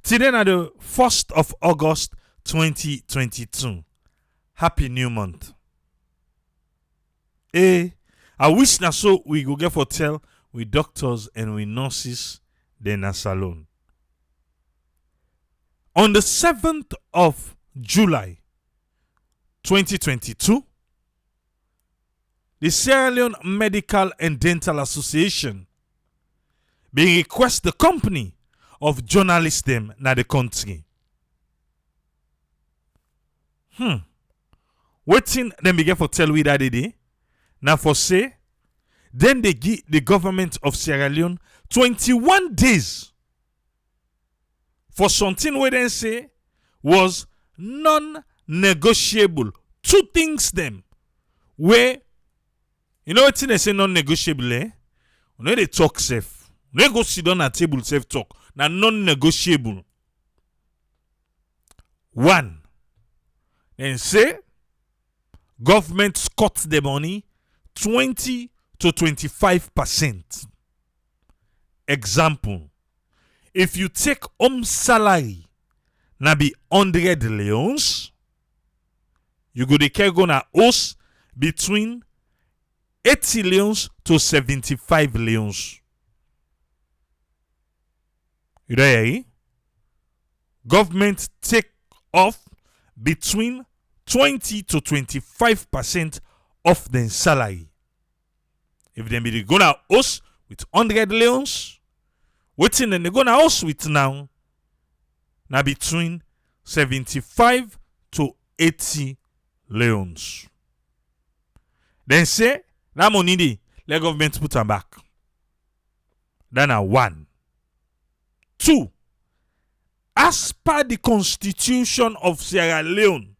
Today na the 1st of August 2022. Happy new month. I wish na so we go get for tell with doctors and with nurses then na salon. On the 7th of July 2022, the Sierra Leone Medical and Dental Association be request the company of journalists them na the country. Waiting them begin for tell we that day. Now for say, then they give the government of Sierra Leone 21 days for something we then say was non-negotiable. Two things them where you know what they say non-negotiable, eh? You know they talk safe. They go sit down at table safe talk. Now non-negotiable. One, then say government cut the money 20 to 25%. Example, if you take home salary na be 100 leons, you go dey gonna host between 80 leons to 75 leons. You know here? Government take off between 20 to 25% of their salary. If they be gonna host with 100 leons, waiting then they gonna host with now between 75 to 80 leons. Then say that money let government put them back. Then a one. Two, as per the constitution of Sierra Leone,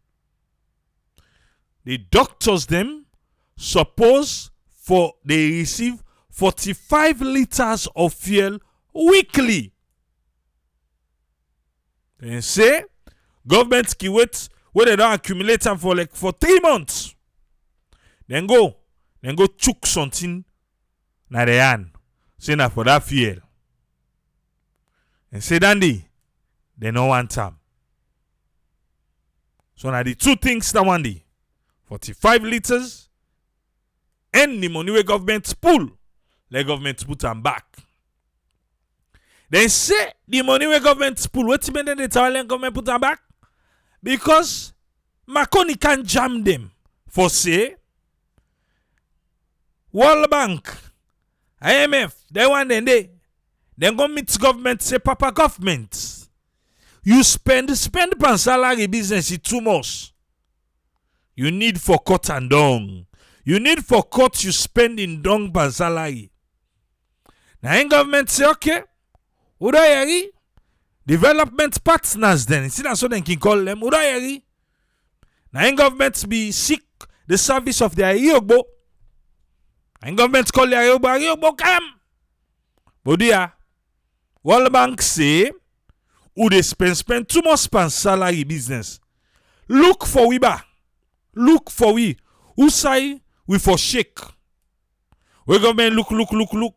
the doctors them suppose for they receive 45 liters of fuel weekly. Then say government can wait where they don't accumulate them for 3 months. Then go chook something na the hand. Say na for that fuel. And say dandy, they no want time. So now the two things that one day, 45 liters and the money where government pull, let government put them back. Then say the money where government pull, what mean they tell them government put them back? Because Maconi can jam them for say World Bank, IMF, they want them they. Then go meet government, say, Papa government, you spend pan salary business in too much. You need for cut and down. You need for cut you spend in down pan salary. Now in government say, okay, Udayari, development partners then. See that's what they can call them, Udayari. Now in government be seek the service of their Yobo. And government call their Yobo come. But dear, World Bank say, who they spend too much span salary business. Look for we ba. Look for we. Who say we for shake. We government look.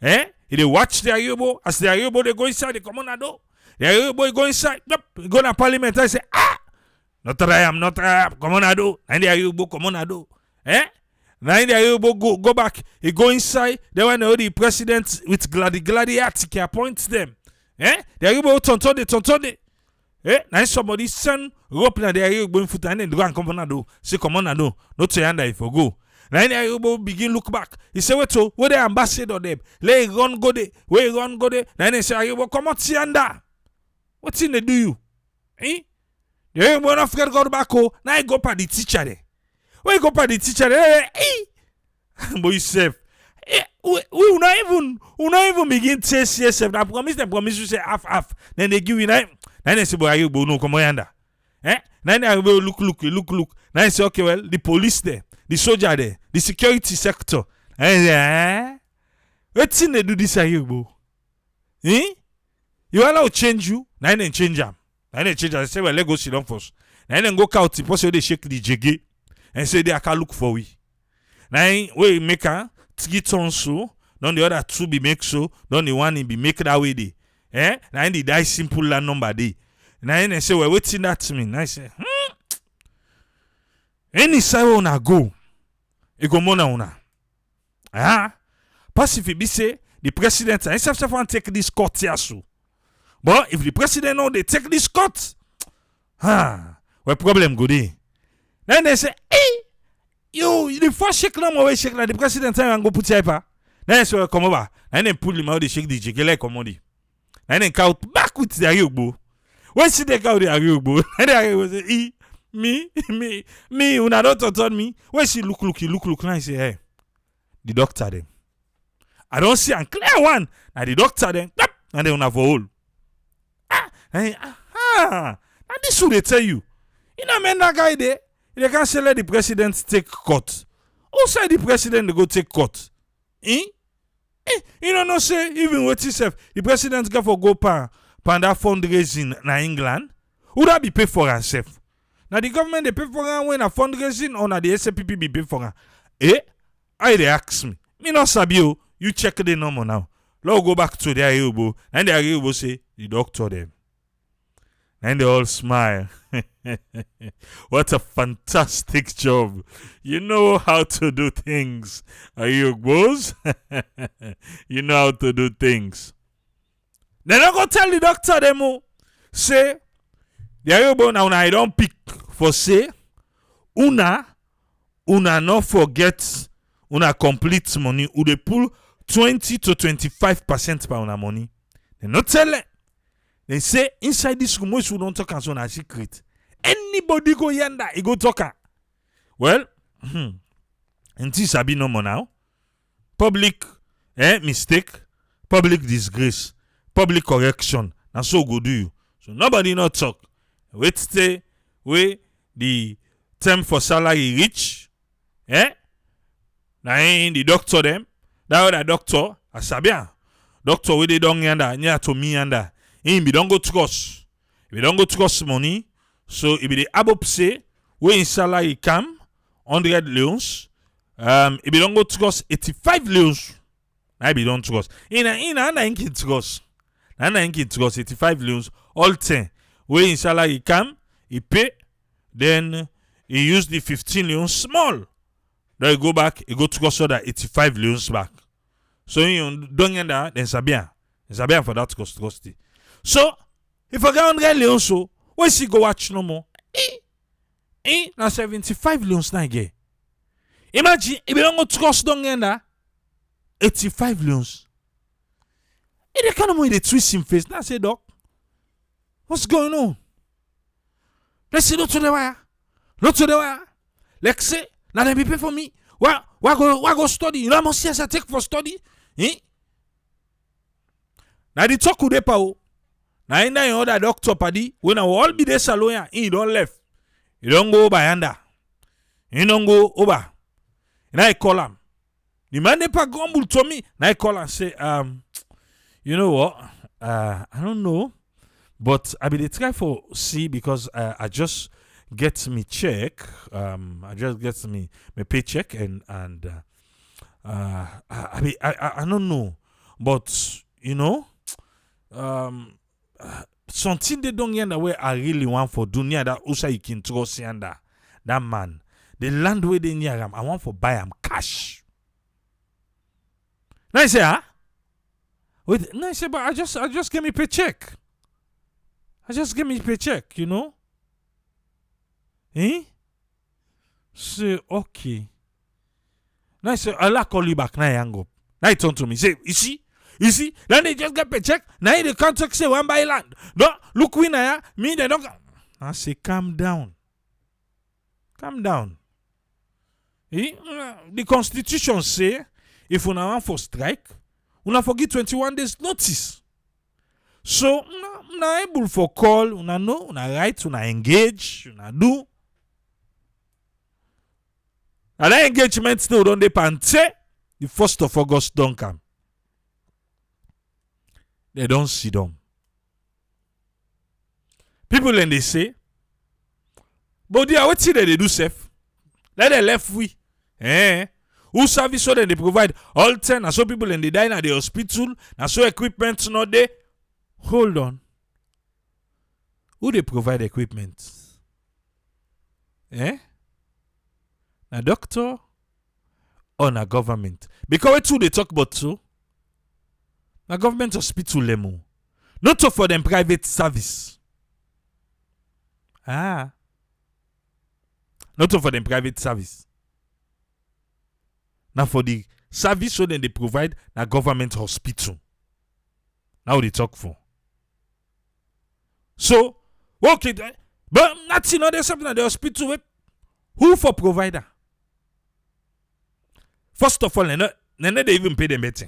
Eh? They watch their yobo. As their yobo they go inside, they come on a do. Their yobo go inside. Yep. Go to parliament and say, not try, come on a do. And their yobo come on a do. Eh? Now in the go back, he go inside. They want to the president with gladi article appoints them. Eh? They are able to tonton. Eh? Now somebody send rope na they are going foot and then go and come on a do. Say come on a do. Not to yanda if you go. Now they are able begin look back. He say wait to where the ambassador them. Let run go there. Where run go there. Now they say are able come out yanda. What's in they do you? Eh? They are able not forget go back home. Now I go pa the teacher there. When you go by the teacher, but you say, we not even begin to say yourself. I promise you say half. Then they give you nine. Then they say, boy, you no come yonder. Eh? Then they will look. Then they say, okay, well, the police there, the soldier there, the security sector. And what's in they do this here, bro? Eh? You allow change you, then they change them. Then they change them. They say, well, let's go sit down first. Then they go count. Suppose they shake the jiggy. And say they can look for we. Now we make a three tons so, then the other two be make so, then the one be make that way they. Now in the die simple land number day. Now in say, well, waiting that mean. I say, any side una go, e go mona una. Pass if it be say the president, I say, take this court here so. But if the president know they take this court, what problem go there? Then they say, hey, you the first shake no more shake like the president and go put paper. Then they say, come over. Then they pull him out, they shake the jig like commodity. Then they count back with the Ayugbo. When see they count the Ayugbo, and the Ayugbo say, me, una don't turn me. When she look, now I say, hey, the doctor them. I don't see a clear one. Now the doctor them, and they una for all. And this should they tell you. You know, man, that guy there, they can't say let the president take court. Who say the president they go take court? You don't know, say, even what he said, the president go for go pan that fundraising in England. Who that be paid for herself? Now the government they pay for her when a fundraising or now the SPP be paid for her. I they ask me. Me not sabi you check the number now. Let's go back to the Ayubo. And the Ayubo say, the doctor them. And they all smile. What a fantastic job. You know how to do things. Ayubos. You know how to do things. Then I go tell the doctor them, say, the Ayubo now I don't pick for say, una not forget una complete money. Ou they pull 20 to 25% per una money. They not tell it. They say inside this room, we don't talk as on a secret. Anybody go yonder, he go talk. Well, and this have been no more now. Public mistake, public disgrace, public correction. And so go do you. So nobody not talk. Wait stay where the term for salary reach. Now the doctor them. That other doctor, Asabia. Doctor where they don't yonder, near to me yonder. If you don't go trust, if you don't go trust money, so if the above say where in salary come 100 leons, if you don't go trust 85 leons, I be don't trust. In trust, 85 leons all 10. Where in salary come, he pay, then he use the 15 leons small. Then he go back, he go trust other 85 leons back. So you don't get that, then Sabia for that cost trusty. So, if I get 100 leons, so, where she go watch no more? Now 75 leons na again. Imagine, if you don't go trust don't get that, 85 leons. They kind of way they twist him face. Now I say, Doc, what's going on? Let's say, not to the wire. Let's say, now they be pay for me. Why go study? You know how much years I take for study? Now the talk with the power. Now in that other doctor party, when I will all be there salon, he don't left. You don't go over yonder. You don't go over. And I call him. The man never grumble to me. And I call and say, you know what? I don't know. But I be try for see because I just get me check. I just get me paycheck and I don't know. But you know, something they don't get the way I really want for dunya that also you can trust yonder. That man. The land where they near him, I want for buy him cash. Now I say, wait, no, I say, but I just get me paycheck. I just get me paycheck, you know? Say, okay. Now I say, I'll call you back. Now I hang up. Now he turn to me. Say, you see? Then they just get paycheck. Now the contract say, one buy land. Don't look we now. Me, they don't. I say, calm down. The constitution say, if you want for strike, you forget 21 days notice. So, una able for call, una know, una write, una engage, una do. And that engagement still don't depend. The 1st of August don't come. They don't see them. People then they say, but they are what they do safe. Let them left we. Who service so that they provide all 10 and so people in the die at the hospital and so equipment not there. Hold on. Who they provide equipment? Eh? Na doctor or na government? Because we too they talk about too. Na government hospital lemo. Not so for them private service. Not so for them private service. Now for the service so then they provide na government hospital. Now they talk for. So, okay, but nothing other something at the hospital. Who for provider? First of all, they even pay them better.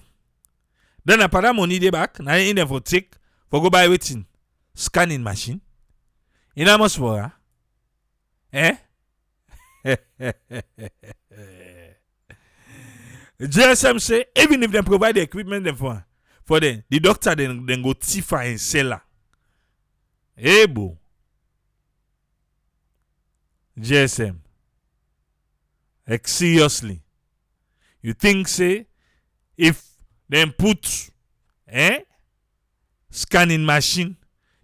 Then after that money they back, now in them for take for go buy waiting scanning machine. In how much for her? Eh? GSM say even if they provide the equipment them for them, the doctor then go thief and sell her. Hey boo. GSM. Like seriously. You think say if them put scanning machine,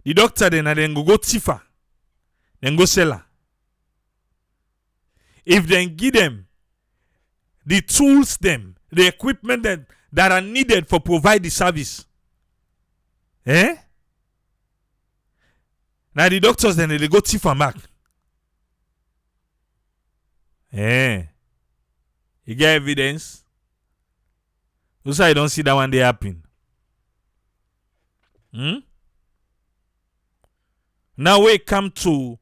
the doctor then go thief her, then go sell her. If they give them the tools them, the equipment that are needed for provide the service. Now the doctors then they go thief and back. You get evidence? That's why I don't see that one day happen. Now we come to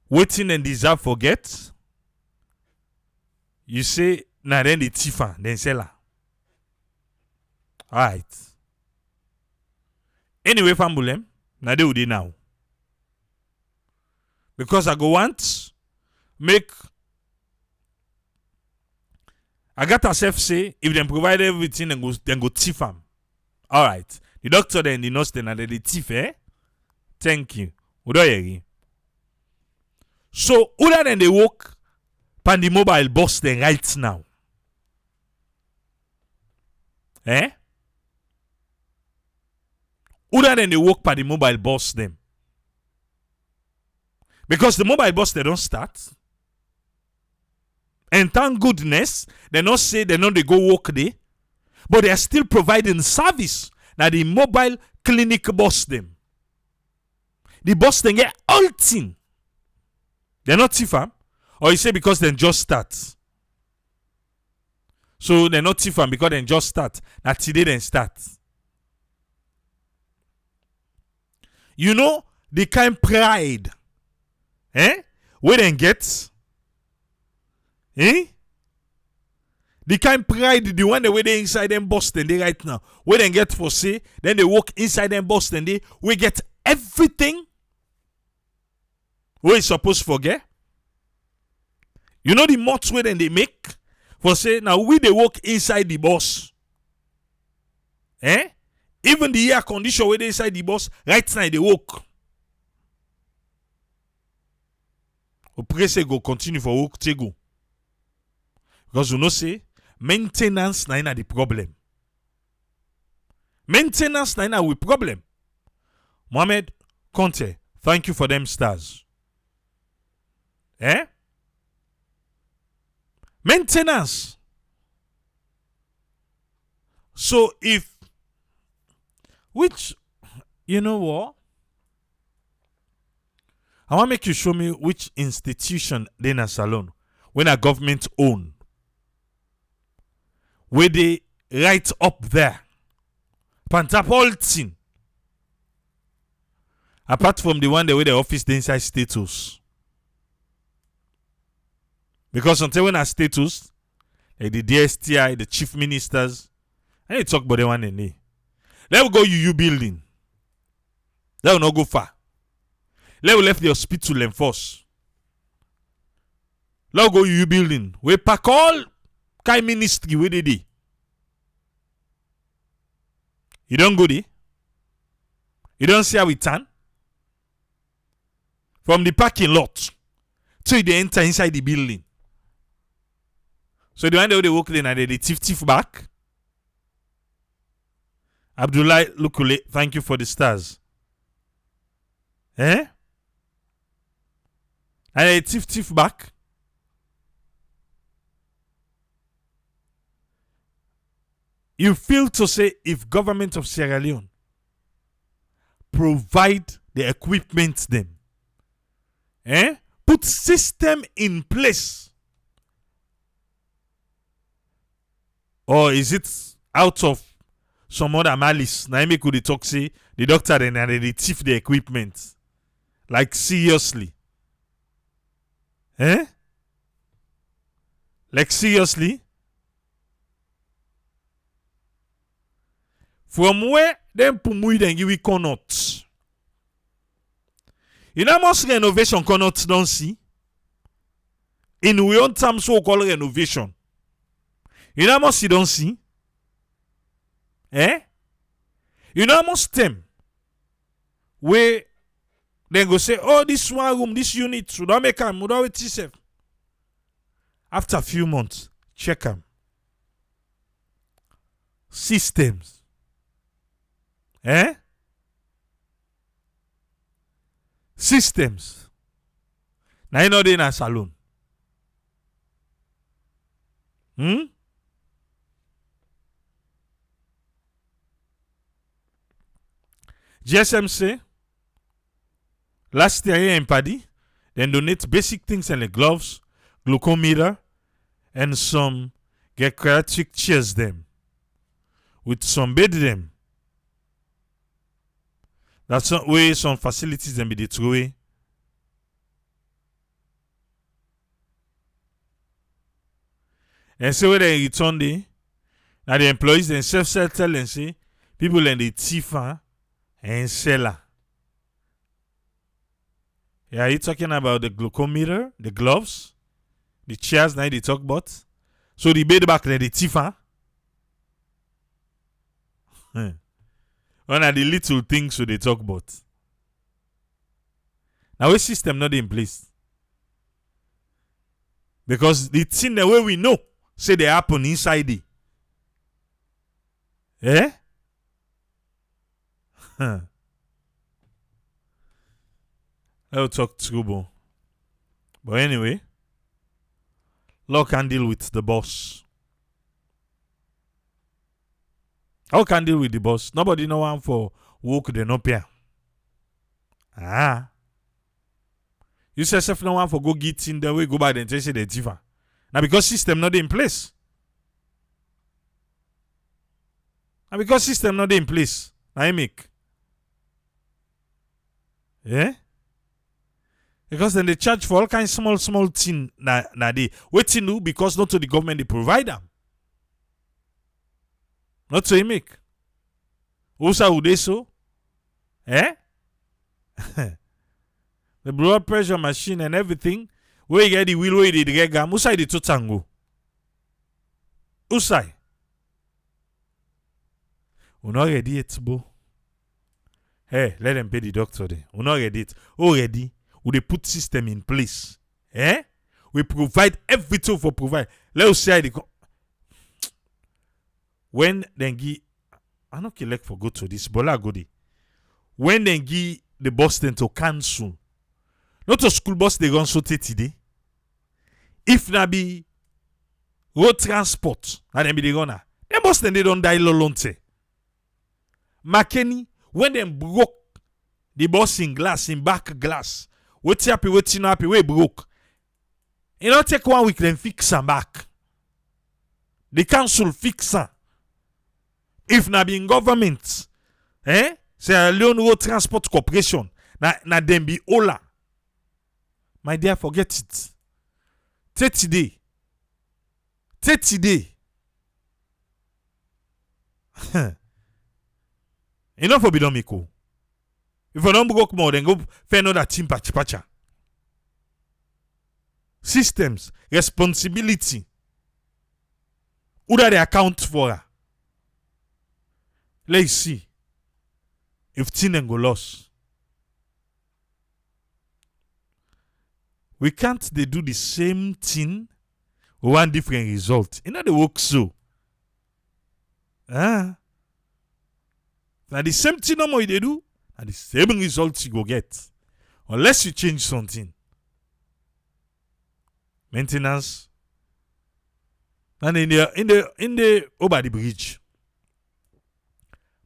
waiting and deserve forget. You say, now then the thiefer, then seller. Alright. Anyway, Fambulem, now they would now. Because I go want make I got herself say if they provide everything then go thief them. Alright. The doctor then the nurse then the thief, Thank you. So other than they work pan the mobile bus then right now. Other than they work pan the mobile bus them. Because the mobile bus they don't start. And thank goodness, they not say they know they go work there, but they are still providing service. Now the mobile clinic bus them. The bus then get all thing. They're not TIFAM. Or you say because they just start. So they're not TIFAM because they just start. Now today they start. You know the kind pride where they get. The kind pride, the one that way they inside them Boston they right now. Where they get for say, then they walk inside them Boston they we get everything. Where you supposed to forget? You know the much way then they make for say now we they walk inside the bus. Even the air condition where they inside the bus, right now they walk. Oppressé go continue for work to go. Because you know say maintenance na the problem. Maintenance na we problem. Mohamed Conte, thank you for them stars. Maintenance. So if which you know what? I want to make you show me which institution they na salon when a government own. Where they right up there. Pantapoltin. Apart from the one that where the office the inside status. Because until when I status, like the DSTI, the chief ministers, I need to talk about the one in there. Let me go UU building. That will not go far. Let me left the hospital and first. Let me go UU building. We pack all kind ministry where they dey. You don't go there. You don't see how we turn. From the parking lot. So they enter inside the building. So the one that they walk in and they thief back. Abdullah Lukule, thank you for the stars. Eh? And a tiff back. You feel to say if government of Sierra Leone provide the equipment them, put system in place, or is it out of some other malice? Now me could talk say the doctor then and they thief the equipment. Like seriously. Like seriously? From where them pumui then give we cannot. You know most renovation cannot don't see. In we own terms so called renovation. You know most you don't see. You know most them where then go say, oh, this one room, this unit, we don't make them, we don't wait yourself. After a few months, check them. Systems. Systems. Now you know they in a salon. GSM say last year here in Paddy, then donate basic things and the gloves, glucometer, and some geriatric chairs them. With some bed them. That's some way some facilities them be the true way. And so when they return there, now the employees themselves tell and say, people in the thief and seller. Yeah, are you talking about the glucometer, the gloves, the chairs now they talk about? So the bed back there, the thief, One of the little things so they talk about. Now what system not in place? Because the thing the way we know say they happen inside it. I'll talk trouble. But anyway, law can deal with the boss. How can deal with the boss? Nobody know one for work the no pay. You say self no one for go get in the way go by the say the differ. Now because system not in place. Now because system not in place. Now I make. Because then they charge for all kinds small thing na they waiting do because not to the government they provide them. Not to make. Also would they so? The blood pressure machine and everything. Where you get the wheel, where you get gam, usai the totango. Usai. We not ready it, bo. Let them pay the doctor there. We not ready it. Already, we they put system in place. We provide everything for provide. Let us say the when then give, I not collect for go to this, but I go there. When then give the bus then to cancel, not a school bus they gonna sote today. If na be road transport, and then be they gonna, them bus then they don't die lolonte. McKinney, when them broke the bus in glass, in back glass, what happy, we broke. You know, take 1 week then fix them back. The council fix them. If na be in government, say Leone Road Transport Corporation, na dem be Ola. My dear, forget it. 30 day. 30 day. Enough for be done, Miko. If you don't broke more, then go find another team pacha. Systems, responsibility. Who do they account for her? Let's see if thing go lost. We can't they do the same thing with one different result. You know they work so. Now the same thing no more you dey do, and the same result you go get. Unless you change something. Maintenance. And in the over the bridge.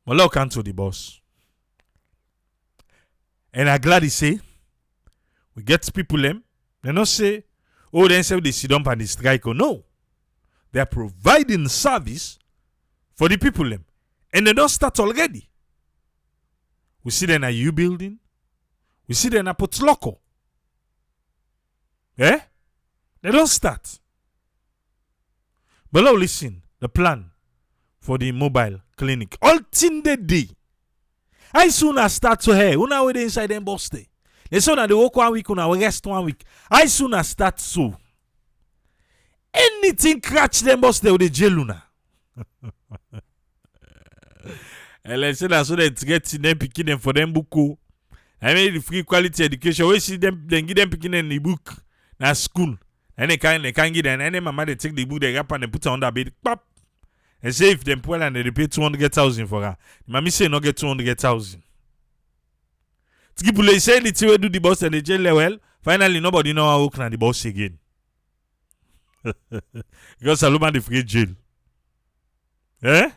Molo come to the boss. And I'm glad he say we get people them. They not say, oh, then say they sit down and they strike. Oh no. They are providing service for the people them. And they don't start already. We see them at U building. We see them at Port Loco. Eh? They don't start. But now listen, the plan for the mobile clinic. All thing they day. I soon as start to hear. Una we inside them boss day. They say that they work 1 week, una we rest 1 week. I soon as start so. Anything catch them boss day with the jail una. And let's say that so that get in them picking them for them book. I mean the free quality education. We see them then give them picking in the book na school. And they can't get them. And then mama they take the book, they wrap and they put it on the bed. Pop. And say if them poor and they pay 200,000 for her. Mommy say not get 200,000. People say the two do the boss and the jail well. Finally nobody know how to the boss again. Because Saloma the free jail. Eh?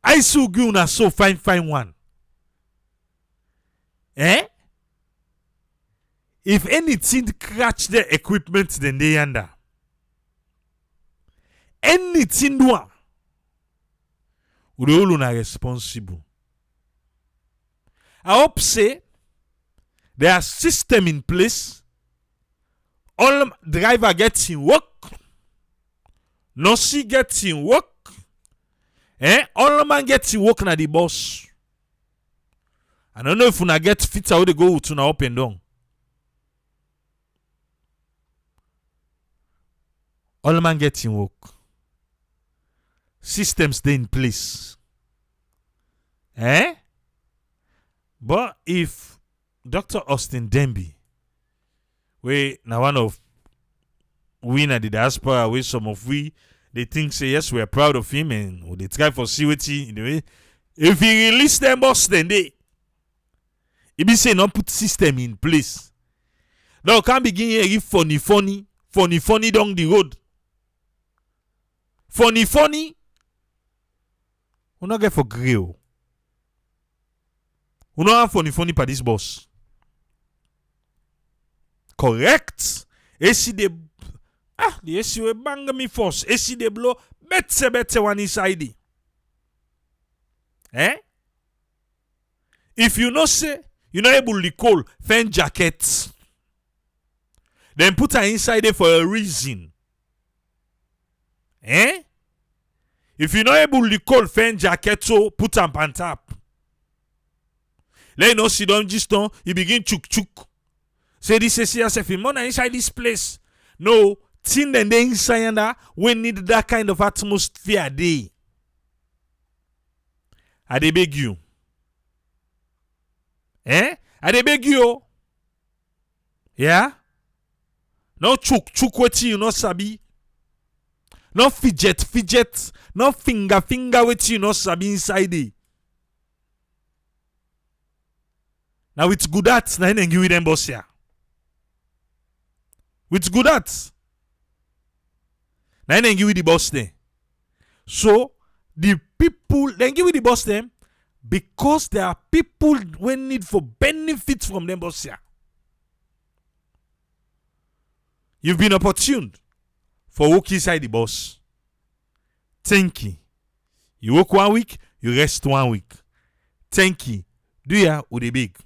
I saw you na so fine one. Eh? If anything catch the equipment, then they under. Anything do, we all are responsible. I hope say there are system in place. All driver gets in work. No see gets in work. All man gets in work na the boss. I don't know if una get fit how they go to na up and down. All man gets in work. Systems stay in place. But if Dr. Austin Demby, we now one of we in the diaspora, we some of we they think say yes, we are proud of him and they try for CWT in the way. If he release them boss then they be say not put system in place. Now can't begin here give funny down the road. Funny. We not get for grill. We not have funny for this boss. Correct. AC the AC will bang me first. AC they blow better one inside. If you know say you not able to call fan jackets, then put her inside there for a reason. If you not able to call fan jacket, so put them on top. Let you know sit down just on, you begin chuk. Say this is yourself in money inside this place. No, thing then the inside that we need that kind of atmosphere day. I dey beg you. I dey beg you. Yeah? No chuk wetin you no sabi. No fidget. No finger wetin you no sabi inside it. Now with good at, na then give them boss here. With good at, na then give the boss there. So the people then give the boss them because there are people who need for benefits from them boss here. You've been opportuned for work inside the boss. Thank you. You work 1 week, you rest 1 week. Thank you. Do ya with the big.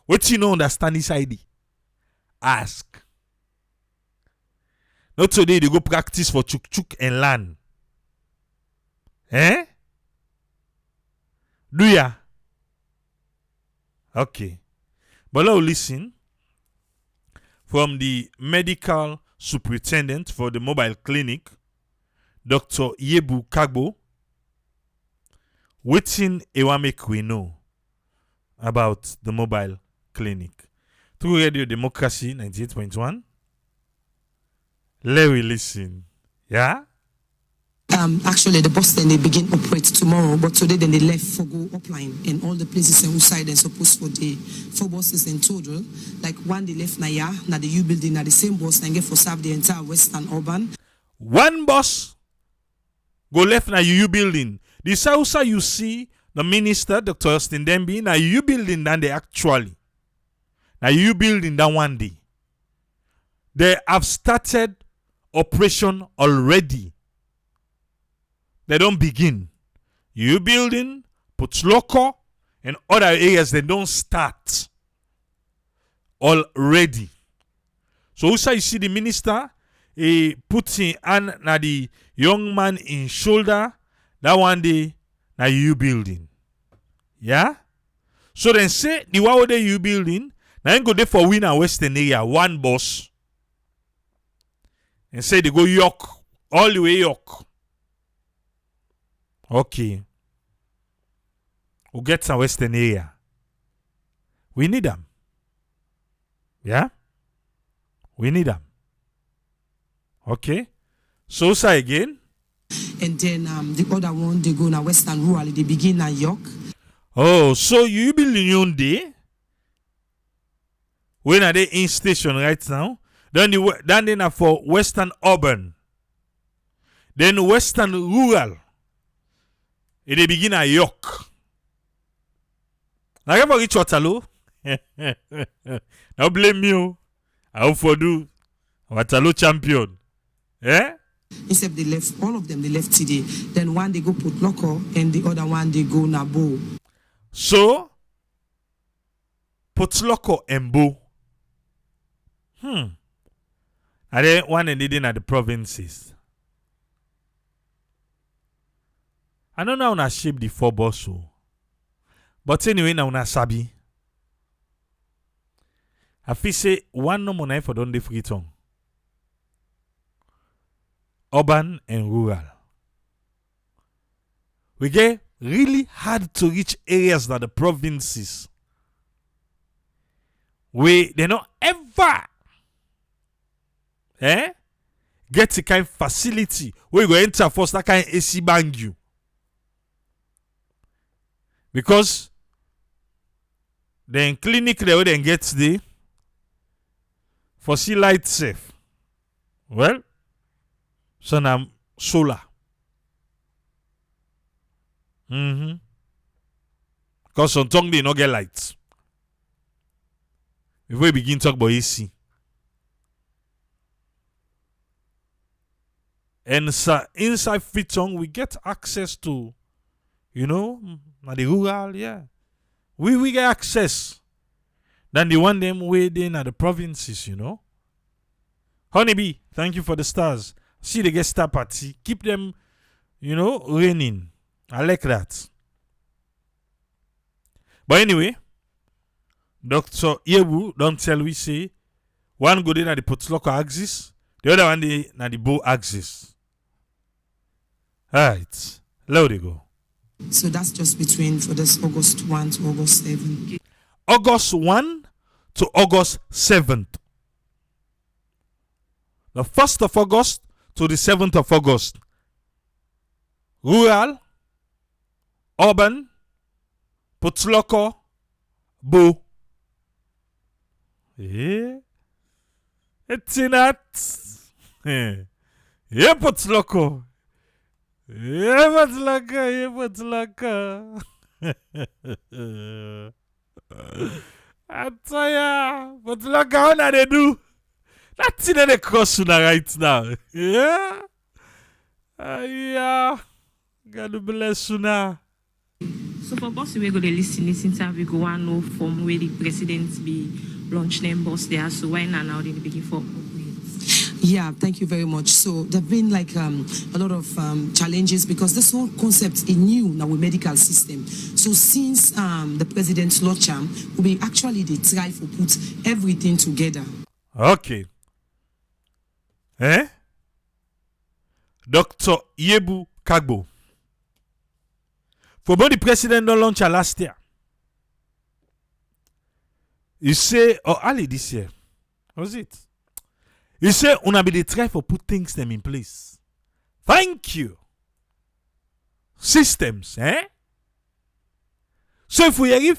What you know understand inside? Ask. Not today they go practice for chuk and learn. Do ya? Okay. But now listen. From the medical superintendent for the mobile clinic, Dr. Yebu Kagbo, wetin ewa make we know about the mobile clinic. Through Radio Democracy 98.1. Let we listen. Yeah? Actually, the bus then they begin operate tomorrow, but today then they left for go upline and all the places and side and supposed for the 4 buses in total. Like one they left Naya, now the U building, now the same bus and get for serve the entire Western Urban. One bus go left na UU building. The South you see the minister, Dr. Austin Demby, na UU building than they actually. Na UU building that one day. They have started operation already. They don't begin. UU building, Putloko, and other areas they don't start already. So also you see the minister, he put in hand na the young man in shoulder. That one day na UU building. Yeah? So then say the one day UU building, now go there for Winner Western area, one bus. And say they go York, all the way York. Okay. We'll get some Western area. We need them. Yeah? We need them. Okay. So say again. And then the other one, they go now Western Rural, they begin at York. Oh, so you be Leone day? When are they in station right now? Then they are for Western Urban. Then Western Rural. They begin at York. Now, ever reach Waterloo? Now blame you. I hope for do. Waterloo champion. Eh? Except they left, all of them, they left today. Then one they go put Loco and the other one they go Nabo. So, put Loco and Bo. Are they one and leading at the provinces? I don't know how to shape the 4 bus. But anyway, now na sabi. I feel say one no money for don't free tongue. Urban and rural. We get really hard to reach areas that the provinces. They not ever get the kind of facility where you go enter first that kind of AC bang you. Because then clinic there where they get there for see light safe. Well, so now solar. Because some tongue they not get lights. Before we begin talk about AC. And inside Fitong, we get access to, the rural, yeah. We get access than the one them waiting at the provinces, Honeybee, thank you for the stars. See they get star party. Keep them, raining. I like that. But anyway, Dr. Yebu don't tell we say one go in at the Potloko axis, the other one at the Bow axis. Alright, let they go. So that's just between for this August 1 to August 7. August 1 to August 7th. The 1st of August to the 7th of August. Rural, urban, Potloko, Bo. Yeah. It's in that. Yeah, Potloko. Yeah, Potloko. I tell ya, Potloko, how na they do? That's in the cross right now. Yeah. Yeah. God bless you now. So for boss, we go to listen this interview. Go and know from where the president be launch them boss there. So why not now in the beginning for? Yeah, thank you very much. So there've been like a lot of challenges because this whole concept is new in our medical system. So since the president's launch, we actually they try to put everything together. Okay. Dr. Yebu Kagbo. For the president don't launch last year. You say, early this year. Was it? You say, una be the try for put things them in place. Thank you. systems, eh? So if we are giving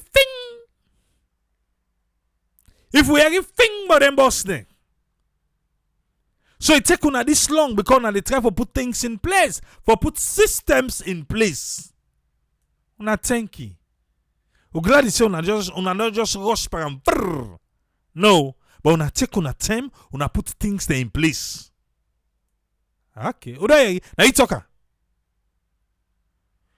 but them boss then. So it take una this long because una they try to put things in place, for put systems in place. Una thank you. We glad to say una not just rush per and brrr. No, but una take una time, una put things there in place. Okay. Now you talker.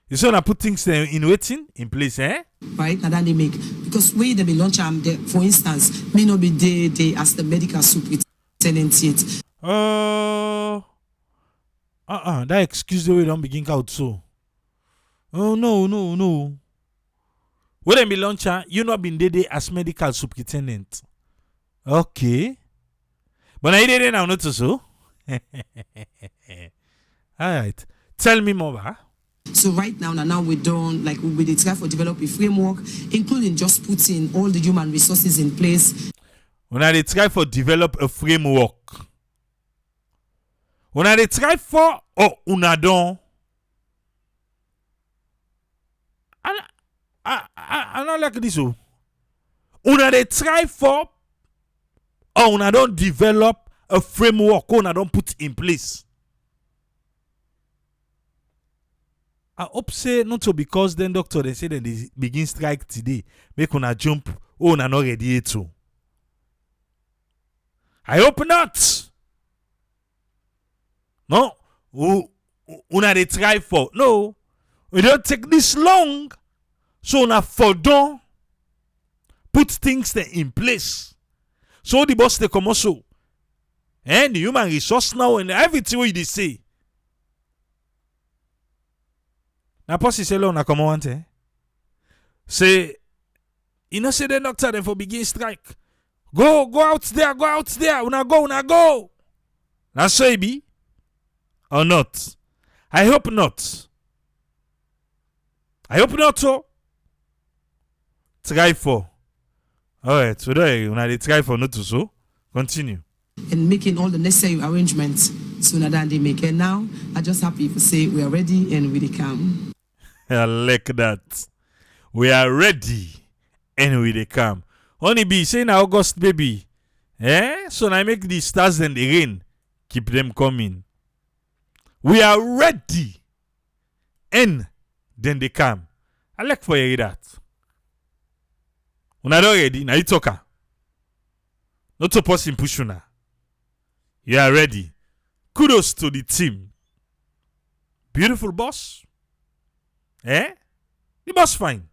You say una put things there in waiting in place, eh? Right, and then they make, because where they be launch for instance, may not be they as the medical superintendent yet. That excuse the way don't begin out so. Oh no. When they be launcher, you not been there as medical superintendent. Okay. But I did it now, not so. Alright. Tell me more, huh? So right now we don't like we try for develop a framework, including just putting all the human resources in place. When I try for develop a framework. When I try for una don. I don't like this. Una they try for una don't develop a framework, una don't put in place. I hope say not so because then doctor they say that they begin strike today. Make una jump. Una not ready to. I hope not. No. Una they try for. No. We don't take this long. So una for don't put things there in place. So the boss they come also. And the human resource now and everything what they say. Now, posse say lo na come on say, you know say the doctor then for begin strike. Go out there. Una go. Now so it be or not? I hope not. So try for. Alright, so there una they try for not to so. Continue. And making all the necessary arrangements sooner than they make. And now I just happy to say we are ready and we come. I like that. We are ready and we come. Only be saying August baby. So I make the stars and the rain. Keep them coming. We are ready and then they come. I like for you that. When I don't ready, now you talker. Not to person push you. You are ready. Kudos to the team. Beautiful boss. The boss fine.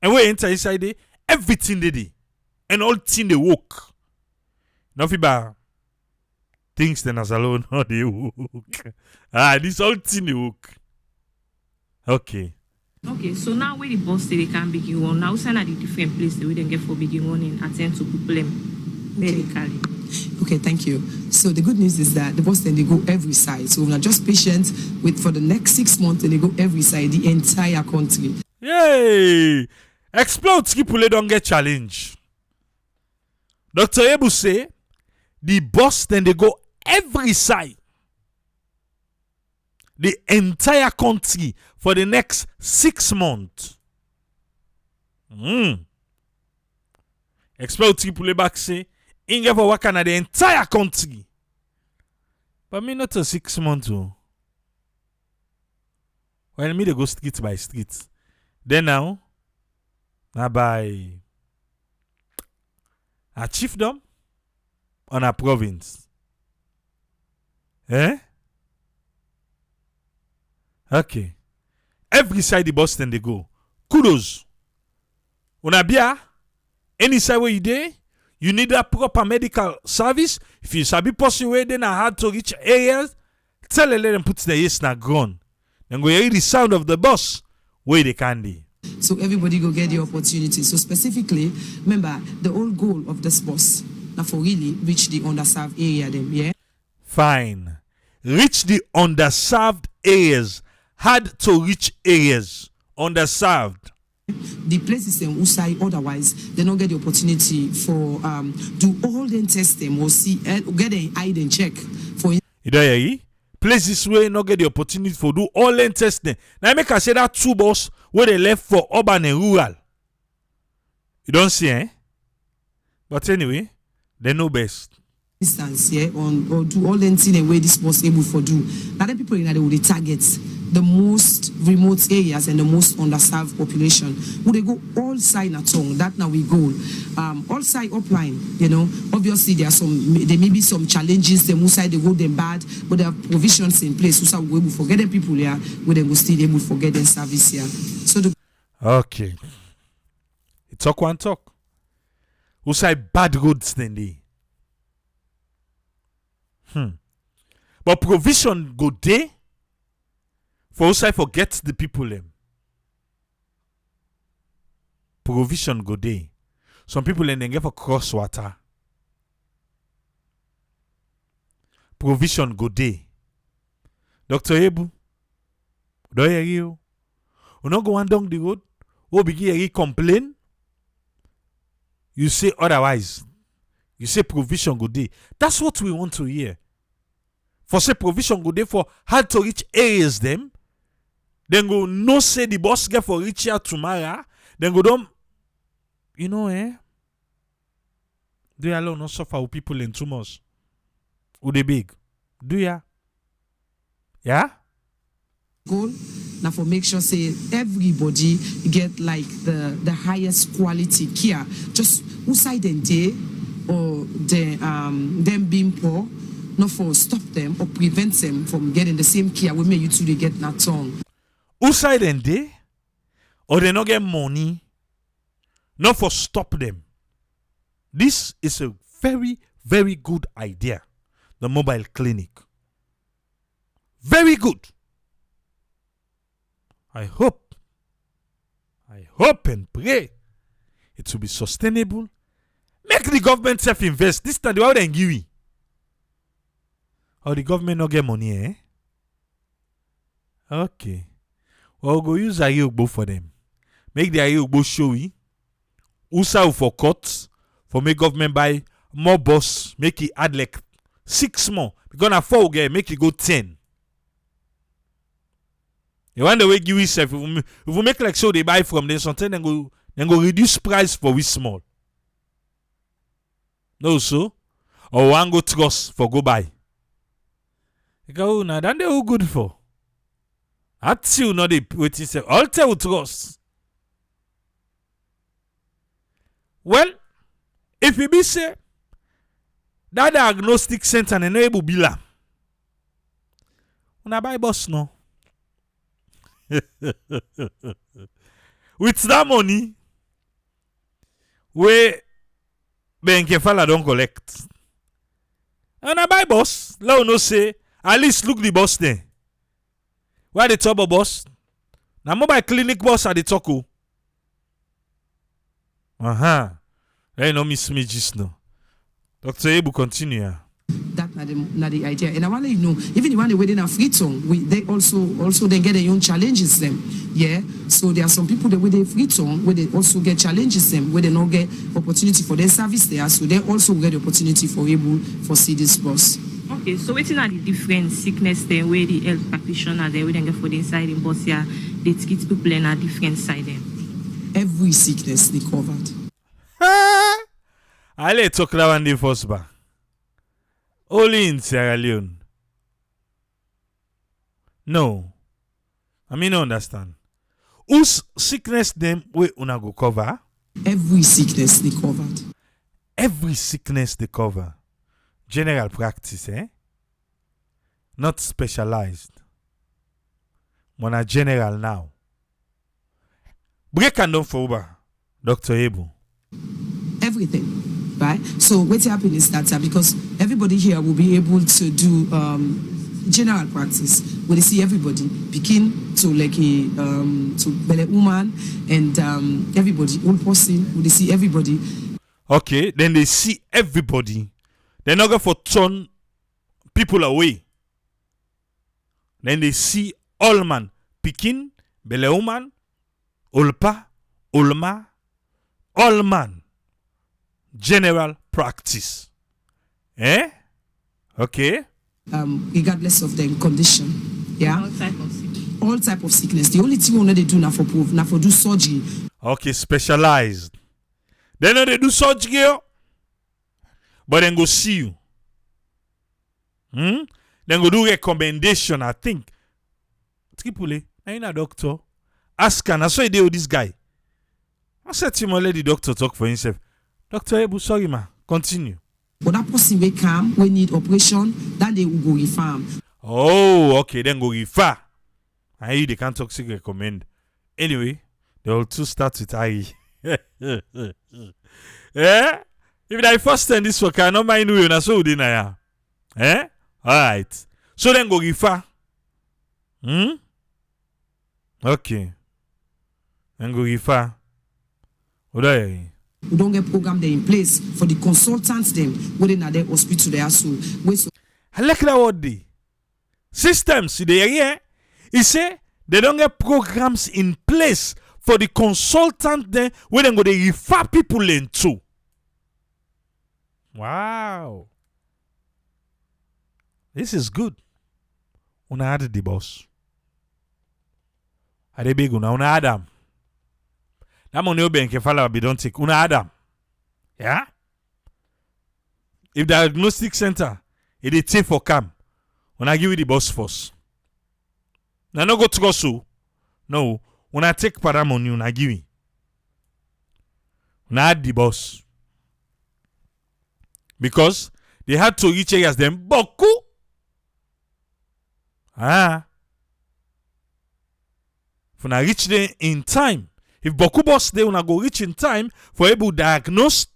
And we enter inside there, everything they did. And all thing they work. Nothing about things then as alone how they work. This all thing they work. Okay, so now where the boss say they can begin one, now send at the different place they will get for begin one and attend to problem medically. Okay, thank you. So the good news is that the boss then they go every side. So we're not just patient with for the next 6 months and they go every side, the entire country. Yay! Explode Skipule don't get challenge. Dr. Ebu say the boss then they go every side. The entire country for the next 6 months. Explode Skipule back say in for work on the entire country. But me not a 6 months. Well, me they go street by street. Then now by a chiefdom on a province. Okay. Every side the boss then they go. Kudos. Unabia, any side where you there, you need a proper medical service. If you sabi person where then are hard to reach areas, tell them let them put the yes na ground. Then go hear the sound of the bus where they can be. So everybody go get the opportunity. So specifically, remember the whole goal of this bus now for really reach the underserved area them, yeah? Fine. Reach the underserved areas. Hard to reach areas. Underserved. The places in Usai, otherwise they don't get the opportunity for do all them test them or see get a hide and check for you know, places where not get the opportunity for do all lane testing. Now make I say that two bus where they left for urban and rural. You don't see, eh? But anyway, they know best. Instance, yeah, or do all anything in a way this was able for do. Now the people in that will target the most remote areas and the most underserved population. Would they go all side at all? That now we go. All side upline, you know. Obviously there may be some challenges, the most side they go them bad, but there are provisions in place. So we will forget the people here, we then will still able to forget the service here. So the okay. It's talk one talk. Who say bad roads then they? But provision go there for who say forget the people them. Provision go there. Some people then get for cross water. Provision go there. Dr. Ebu, do you hear you? You not go on down the road, or begin to complain. You say otherwise. You say provision go there. That's what we want to hear. For say provision go there for hard to reach areas them. Then go no say the boss get for reach here tomorrow. Then go don't. You know, eh? Do you allow not suffer with people in too much? Who they big? Do ya? Yeah? goal now for make sure say everybody get like the highest quality care. Just who side them day or them being poor, not for stop them or prevent them from getting the same care we may you two they get that tongue. Who side them day or they not get money, not for stop them. This is a very, very good idea. The mobile clinic. Very good. I hope and pray it will be sustainable. Make the government self-invest. This time, they are going give. Or the government not get money, eh? Okay. Well, we'll go use Ayogbo for them. Make the Ayogbo showy. Usa for cuts. For make government buy more bus. Make it add like 6 more. Because na 4 get make it go 10. You want the way give yourself. If we make like so they buy from them, sometimes then go reduce price for we small. No so. Or one go trust for go buy. You go now then they who good for. That's you not the waiting say. All tell trust. Well, if we be say that diagnostic center and no able bila. Una buy bus no. With that money, we Benkefala don't collect. And I buy bus. Let no say, at least look the bus there. Where the turbo bus? Now mobile clinic bus at the Toko. Hey, no miss me just no. Dr. Ebu continue. That not the idea. And I want to know, even the one they waiting a free tongue, they also they get their own challenges them. Yeah. So there are some people that with a free tongue where they also get challenges them, where they not get opportunity for their service there. So they also get the opportunity for able for see this bus. Okay, so waiting at the different sickness then where the health practitioner they wouldn't get for the inside in bus here, they treat people in a different side them. Every sickness they covered. I'll talk that one day first back. Only in Sierra Leone. No. I mean, I understand. Whose sickness them we una go cover? Every sickness they covered. Every sickness they cover. General practice, eh? Not specialized. Mona general now. Break and down for Uber, Dr. Ebu. Everything. Right? So what's happening is that because everybody here will be able to do general practice where they see everybody begin to like a to belle woman and everybody, old person, where they see everybody. Okay, then they see everybody. They're not going to turn people away. Then they see all man, Pikin, belle woman, Olpa, Olma, all man. General practice. Eh? Okay. regardless of their condition. Yeah. All type of sickness. All type of sickness. The only thing we know they do now for proof, now for do surgery. Okay, specialized. They know they do surgery, but then go see you. Then go do recommendation, I think. Tripoli, I ain't a doctor. Ask her, I saw you deal with this guy. I said to him, let the doctor talk for himself. Dr. Ebu, sorry, ma. Continue. But that person will come, we need operation, then they will go refer. Oh, okay, then go refer. I hear they can't talk, so recommend. Anyway, they will two start with I. Eh? If I first turn this work, I don't mind you, na so din ya. Eh? Alright. So then go refer. Okay. Then go refer. What are you? We don't get program there in place for the consultants them within their hospital there so I like that word day. Systems they here. He say they don't get programs in place for the consultant there where they go they refer people into. Wow. This is good. Una had the boss. Ade big una Adam. That money will be in Kefala be don't take. Una Adam. Yeah? If diagnostic center, it is take for cam. When I give you the boss first. Now no go to go so. No. When I take param on you, I give you. When I had the boss. Because they had to reach areas them boku. When I reach there in time. If boku boss they wanna go reach in time for able diagnose,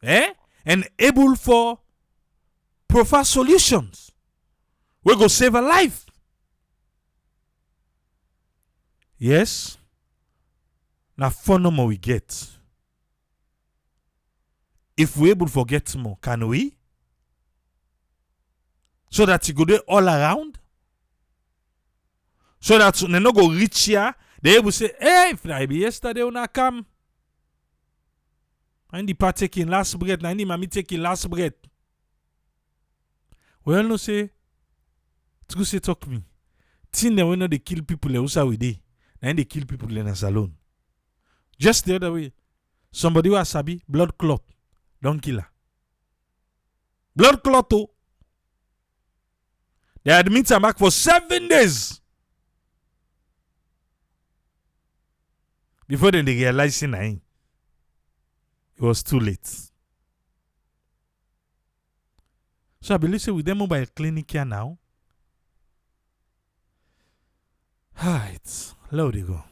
and able for prefer solutions, we go save a life. Yes. Now for no more we get. If we able to get more, can we? So that you go there all around. So that they no go reach here. They will say, hey, if I be yesterday when I come. And the pa taking last breath, and the mommy taking last breath. We all know say, to say talk me. Tin they will know they kill people they also with they. And they kill people in a salon. Just the other way. Somebody was sabi, blood clot. Don't kill her. Blood clot oh. They admit her back for 7 days. Before then they realized it was too late. So I believe say with them mobile clinic here now. Alright, low they go.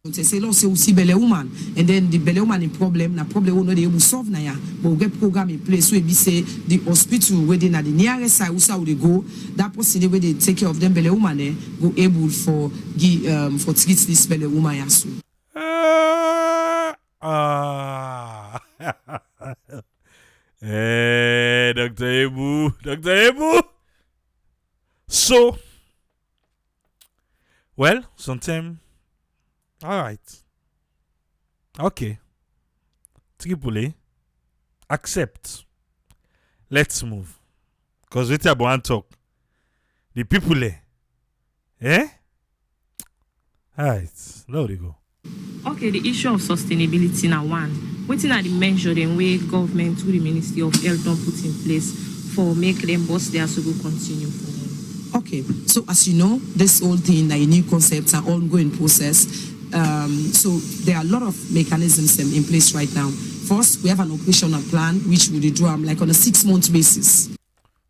They say, "Lord, say we see belly woman, and then the belly woman in problem. Na problem we know they will solve na ya. But we get program in place so we say the hospital where they na the nearest side, who they go. That person where they take care of them belly woman, go able for treat this belly woman ya so." Hey, Dr. Ebu. So, well, sometime. All right. Okay. Tripoli. Accept. Let's move. Because we want to talk. The people, eh? All right. There we go. Okay, the issue of sustainability now one. What are the measure and way government through the Ministry of Health don't put in place for make them boss there so go continue for them? Okay, so as you know, this whole thing, a new concepts are ongoing process. So there are a lot of mechanisms in place right now. First, we have an operational plan which we do like on a 6-month basis.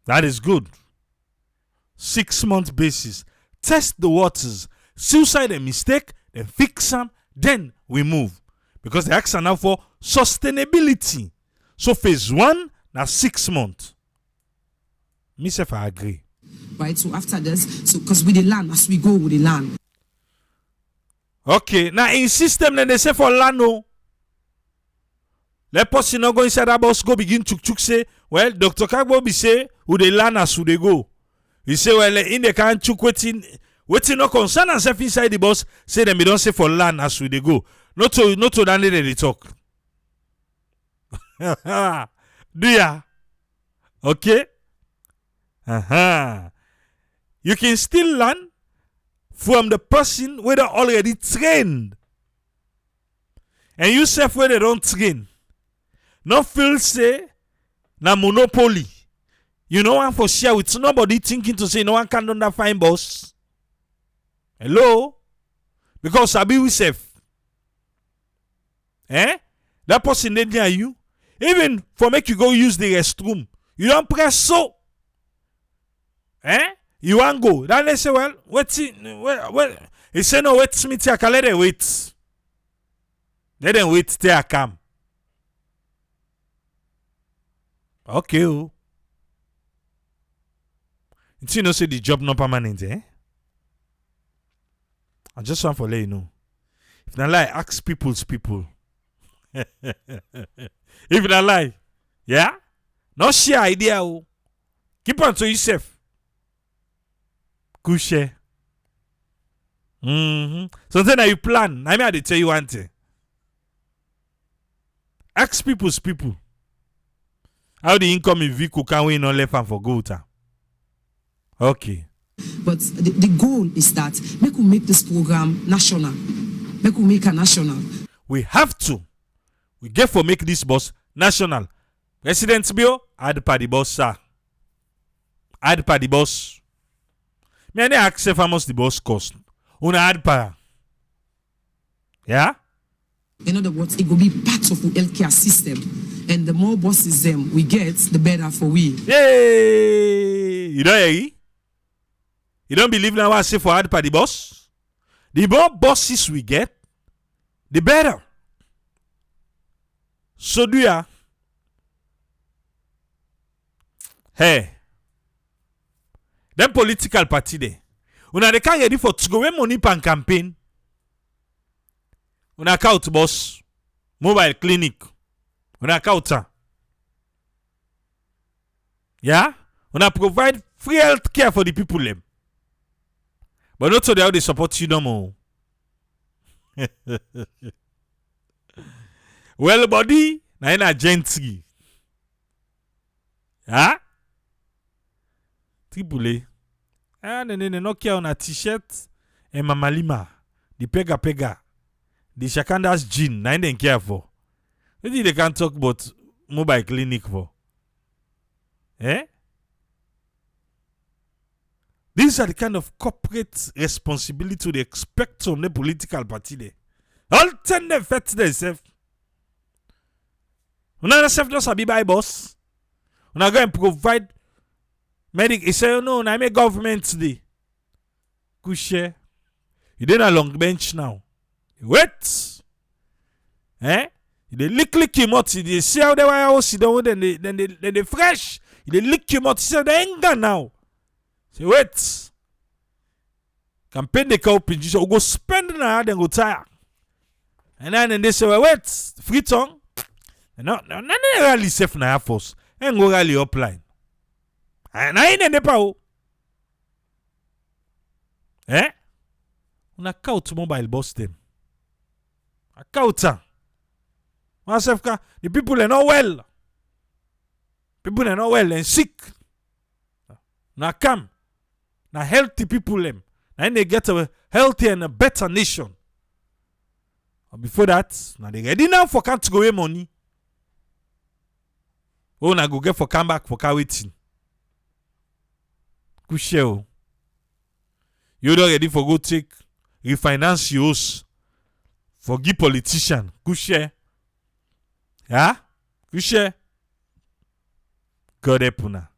That is good. 6-month basis. Test the waters. Suicide a mistake, then fix them, then we move. Because the acts are now for sustainability. So phase 1, now 6 months. Myself, I agree. Right, so after this, so because with the land, as we go with the land. Okay, now in system, then they say for land, no. Let person not go inside that bus, go begin chuk say, well, Dr. Kagbo be say, who they land as who they go. He say, well, in the can chuk waiting no concern and self inside the bus, say them, we don't say for land as who they go. Not to that they talk. Do ya? Okay? You can still learn from the person where they already trained. And you self where they don't train. No feel say na monopoly. You know one for share with nobody thinking to say no one can do that fine boss. Hello? Because I be with self. That person they near you. Even for make you go use the restroom. You don't press so. You want go. Then they say, well, wait. He say no, wait me till I can let them wait. Let them wait till I come. Okay. You know say the job not permanent, I just want to let you know. If not lie, ask people's people. If not lie, yeah? No share idea. Keep on to yourself. Couche. Something that you plan. I mean, I tell you one thing. Ask people's people. How the income in vehicle can we not left and for go to? Okay. But the goal is that we make this program national. We make a national. We have to. We get for make this bus national. Resident bill, add pa the bus, sir. Add pa the bus. Me and ask how much the bus cost. Una add pa. Yeah? In other words, it will be part of the healthcare system. And the more buses we get, the better for we. Hey! You don't hear? You don't believe now what I say for add pa the bus? The more buses we get, the better. So do ya? Hey. Them political party there. Una they can't ready for to go away money pan campaign. Una account boss. Mobile clinic. Una account. Yeah? Una provide free health care for the people them. But not so they how they support you no more. Well, body, na ina gentry. Ah? Triple A. Ne no care on a t-shirt and mamalima. The pega. The shakanda's gin, na ina care for. Maybe they can talk about mobile clinic for. These are the kind of corporate responsibility they expect from the political party there. All ten them fet themselves. Una self just a be by boss. Una go and provide medic. He say, no, I make government today. Couche. You did a long bench now. Wait. You lick him out. You see how they were house then they fresh. You lick him out. You say they ain't gone now. Say wait. Campaign the cow pinch. You go spend now, then go tire. And then they say, well, wait, free tongue. No, really safe na force. And go rally upline. And I ain't in the power. On a count mobile boss them. A count. Myself, the people are not well. People are not well and sick. Now come. Now healthy people them. And they get a healthy and a better nation. But before that, now they ready now for can't go away money. Oh, na go get for come back for car waiting. Kushel. You don't ready for go take refinance yours for give politician. Kushe. Yeah? Kushe. God help una.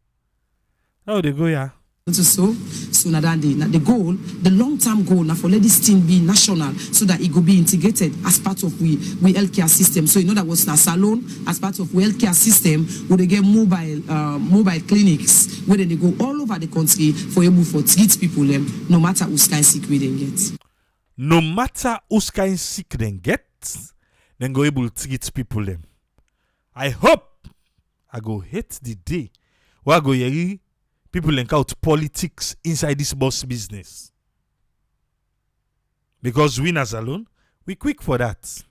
How they go, yeah? So the goal, the long-term goal now for let this thing be national so that it will be integrated as part of we healthcare system. So in other words, now salon as part of we healthcare system, where they get mobile clinics where they go all over the country for able for treat people them, no matter who's kind sick we then get. No matter who's kind sick then get, then go able to treat people them. I hope I go hate the day where I go hear people link out politics inside this boss business. Because winners alone, we quick for that.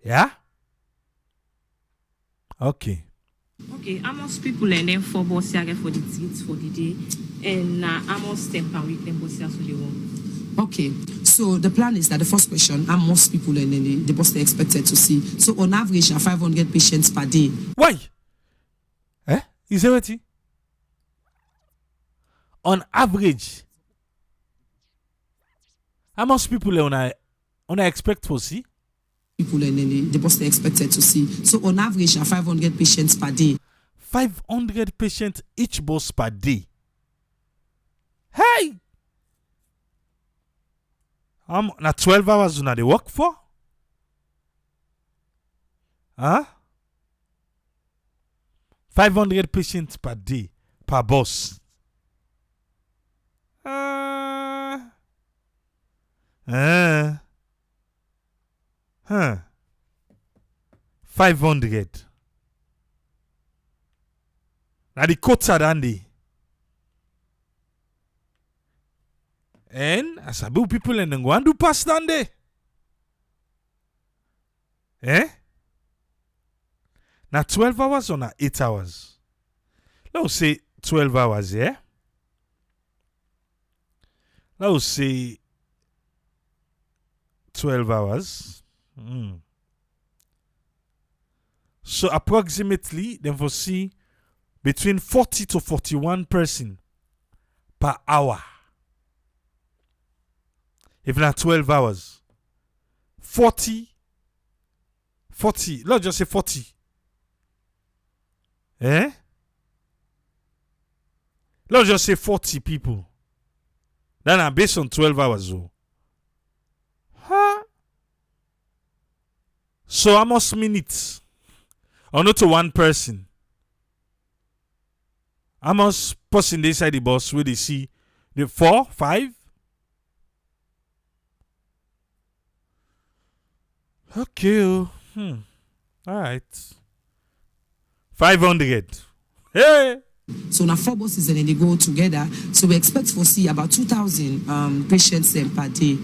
Yeah? Okay. Okay, almost people and then 4 bus here for the tickets for the day, and almost 10 per week, then bus here so they want. Okay, so the plan is that the first question, how most people and then the bus they expected to see. So on average, 500 patients per day. Why? Is everything? On average, how much people on I expect to see? People and then the bus they expected to see. So on average, 500 patients per day. 500 patients each bus per day. Hey! Na 12 hours una they work for? Huh? 500 patients per day, per bus. 500. Now the quota dandy. And as a people and then go and do pass down there. Now 12 hours or now 8 hours? Let's say 12 hours, yeah? Let's say 12 hours. So approximately, then for see between 40 to 41 person per hour. If not 12 hours. 40, let's just say 40. Let's just say 40 people. Then I'm based on 12 hours. So how much minutes? Or not to one person? How much person inside the bus will they see? The 4, 5? Okay. All right. 500. Hey! So now 4 buses and then they go together. So we expect to see about 2,000 patients per day.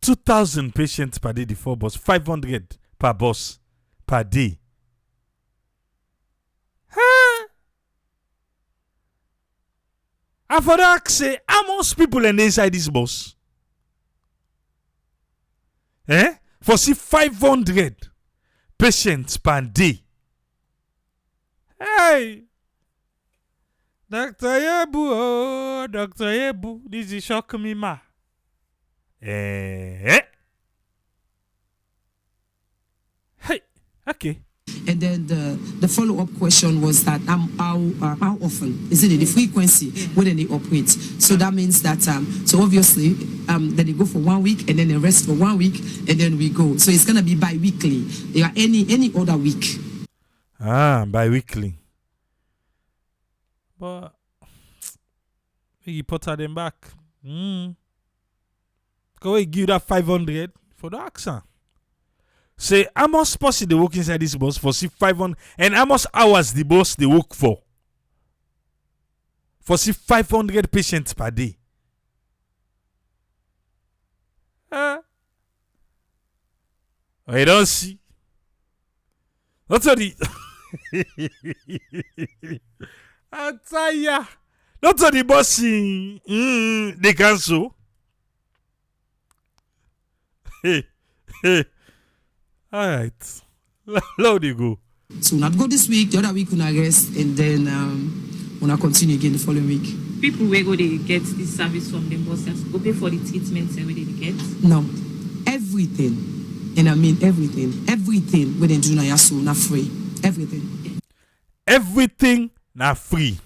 2,000 patients per day, the 4 bus. 500 per bus per day. And for that, say, how much people are inside this bus? For see 500 patients per day. Hey! Dr. Yebu, Dr. Yebu, this is shock me, ma. Hey, okay. And then the follow-up question was that how often is it the frequency when they operate? So that means that so obviously then they go for 1 week and then they rest for 1 week and then we go. So it's gonna be bi-weekly. There are any other week. Bi-weekly. But you put them back. Go and give that 500 for the accent. Say how much person they work inside this bus for see 500 and how much hours the bus they work for see 500 patients per day. I don't see. What's the I tell ya. Not the bus they cancel. Hey. All right. Loud you go. So not go this week, the other week we rest, and then we continue again the following week. People where go they get this service from the bosses go pay for the treatments and where they get? No, everything, and I mean everything where they do now so not free. Everything na free.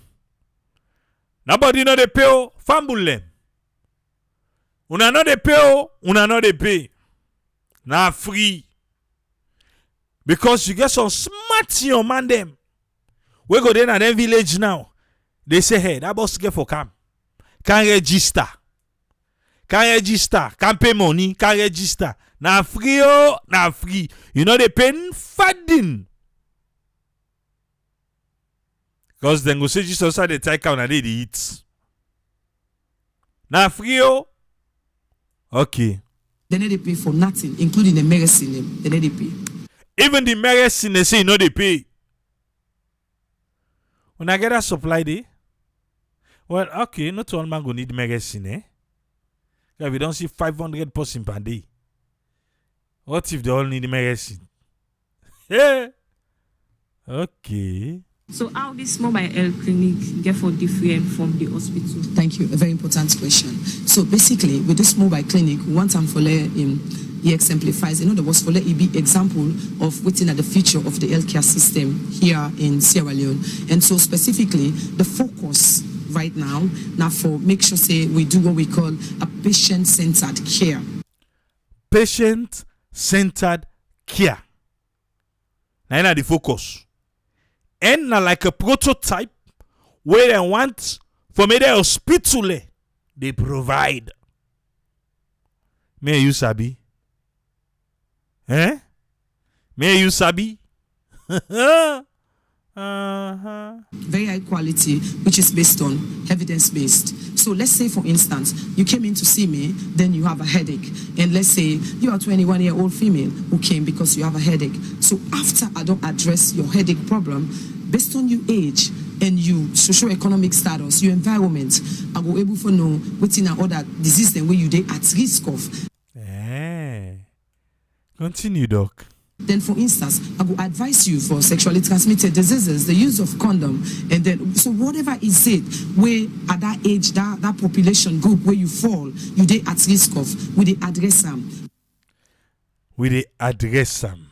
Nobody know they pay fambulem. Una know they pay, una know they pay. Na free. Because you get some smart young man them. We go there in them village now. They say, hey, that boss get for camp. Can register. Can pay money. Can register. Na free oh, na free. You know they paying fadding. Because then go say just outside the take out and they eat. Na free oh. Okay. Then they pay for nothing, including the medicine. Then they pay. Even the medicine they say you know they pay. When I get a supply day, well, okay, not all man go need medicine, eh? If we don't see 500 person per day, what if they all need medicine? Yeah. Okay. So how this mobile health clinic get for different from the hospital? Thank you. A very important question. So basically, with this mobile clinic, one time for he exemplifies, in other words, for let it be example of within at the future of the healthcare system here in Sierra Leone. And so specifically, the focus right now for make sure say we do what we call a patient-centered care. Patient-centered care. Now the focus. And now like a prototype where they want for me the hospital they provide. May you sabi? Eh? May you sabi? Very high quality, which is based on evidence-based. So let's say, for instance, you came in to see me, then you have a headache. And let's say you are a 21-year-old female who came because you have a headache. So after I don't address your headache problem, based on your age and your socio-economic status, your environment, I will able to know within other disease then where you dey at risk of. Continue, doc. Then, for instance, I will advise you for sexually transmitted diseases, the use of condom, and then so whatever is it where at that age, that population group where you fall, you dey at risk of, we dey address them. We dey address them.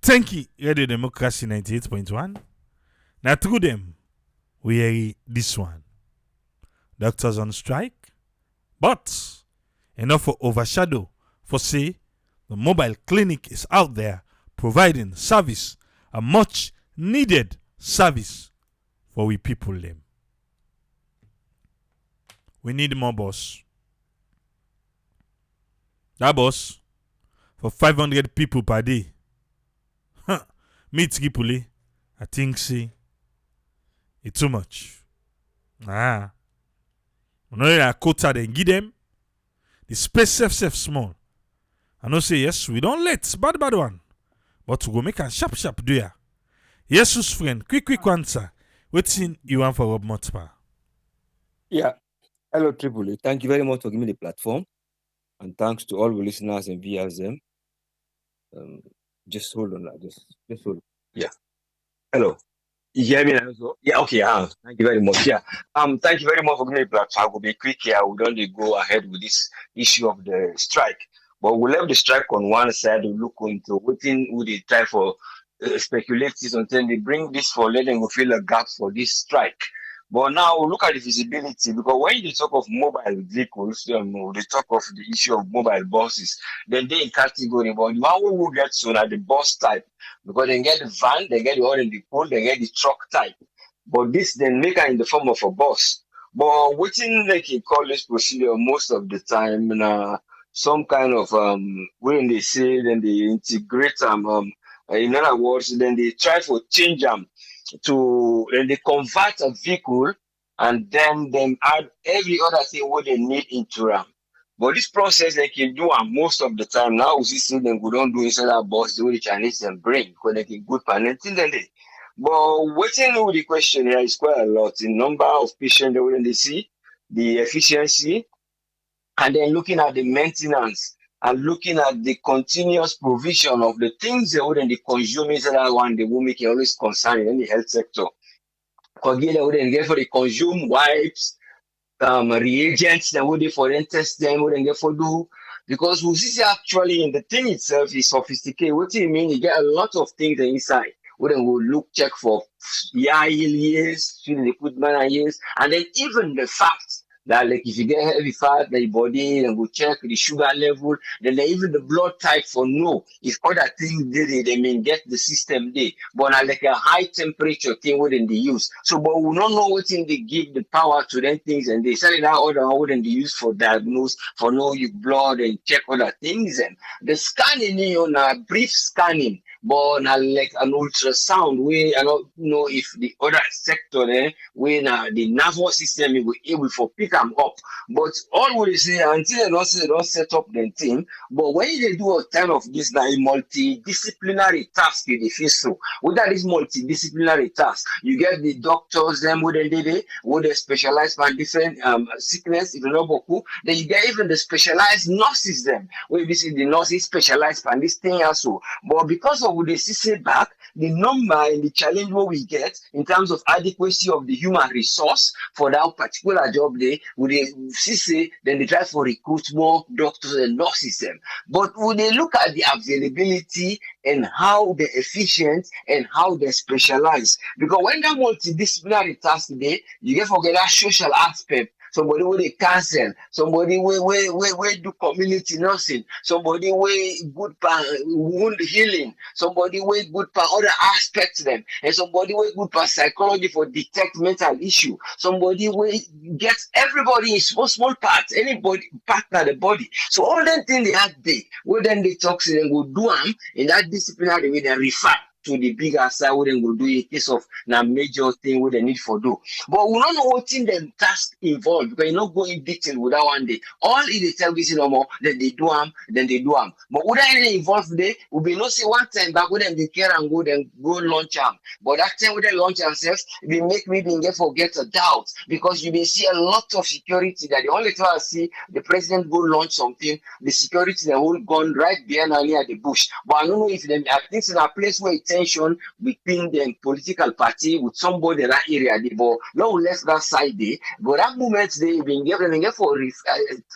Thank you, Radio Democracy 98.1. Now through them, we hear this one. Doctors on strike, but enough for overshadow for say the mobile clinic is out there providing service, a much needed service for we people them. We need more bus. That bus for 500 people per day. Me Tripoli, I think see it's too much. I know that quota they give them. The space safe small. I know say yes, we don't let bad one. But to go make a sharp do ya. Jesus friend, quick answer. What's in you want for Rob Motpa? Yeah. Hello, Tripoli. Thank you very much for giving me the platform. And thanks to all the listeners and viewers them. Just hold on. Just hold. Yeah. Hello. You hear me now? Yeah, okay. Thank you very much. Yeah. Thank you very much for giving me the platform. We'll be quick here. We don't go ahead with this issue of the strike. But we'll have the strike on one side. We'll look into what would they try for speculate this until they bring this for letting we fill a gap for this strike. But now we'll look at the feasibility because when you talk of mobile vehicles, they talk of the issue of mobile buses, then they in category. But the one we will get soon at the bus type because they get the van, they get the one in the pool, they get the truck type. But this then make it in the form of a bus. But within they can call this procedure most of the time some kind of when they say then they integrate in other words then they try to change them then they convert a vehicle and then add every other thing what they need into them. But this process they can do and most of the time now we see them we don't do inside our bus the way the Chinese them bring because they can good parenting then they. But waiting with the question here is quite a lot in number of patients that when they see the efficiency. And then looking at the maintenance and looking at the continuous provision of the things they wouldn't the consumers that one the woman can always concern in the health sector. Because they wouldn't get for the consume wipes, reagents, they wouldn't for them test them, wouldn't get for do. Because we see actually in the thing itself is sophisticated. What do you mean? You get a lot of things inside. Wouldn't we look check for years, the equipment years, and then even the fact that like if you get heavy fat in your body and we check the sugar level, then even the blood type for no. If other things they may get the system there. But now like a high temperature thing wouldn't they use. So but we don't know what thing they give the power to them things and they say that other one wouldn't they use for diagnose, for know your blood and check other things and the scanning now brief scanning but now like an ultrasound, we I don't know if the other sector there, when the nervous system will able for pick them up. But all we say until they don't set up the team. But when they do a kind of this now a multidisciplinary task in the face so without this multidisciplinary task, you get the doctors them would they specialize on different sickness, if you know boku, then you get even the specialized nurses them, where we see the nurses specialized on this thing also. But because of the CC back, the number and the challenge what we get in terms of adequacy of the human resource for that particular job day, with the CC, then they try for recruit more doctors and nurses them. But when they look at the availability and how they're efficient and how they specialize, because when that multidisciplinary task today, you get forget that social aspect. Somebody where they cancel, somebody where do community nursing, somebody where good for wound healing, somebody where good for other aspects of them, and somebody where good for psychology for detect mental issue, somebody where gets everybody in small parts, anybody part of the body. So all them things they have there, where then they talk to them go do them in that disciplinary way they refer to the bigger side where they go do in case of na major thing where they need for do. But we don't know what in the task involved because you not go in detail with that one day. All in the television no more, then they do them, then they do them. But would I involved there? We be no see one time back with them they care and go launch them. But that time with they launch themselves, they make me being forget a doubt because you may see a lot of security that the only time I see the president go launch something, the security they all gone right behind near the bush. But I don't know if them I think it's in a place where tension between the political party with somebody in that area, but no less that side there. But that moment they been given for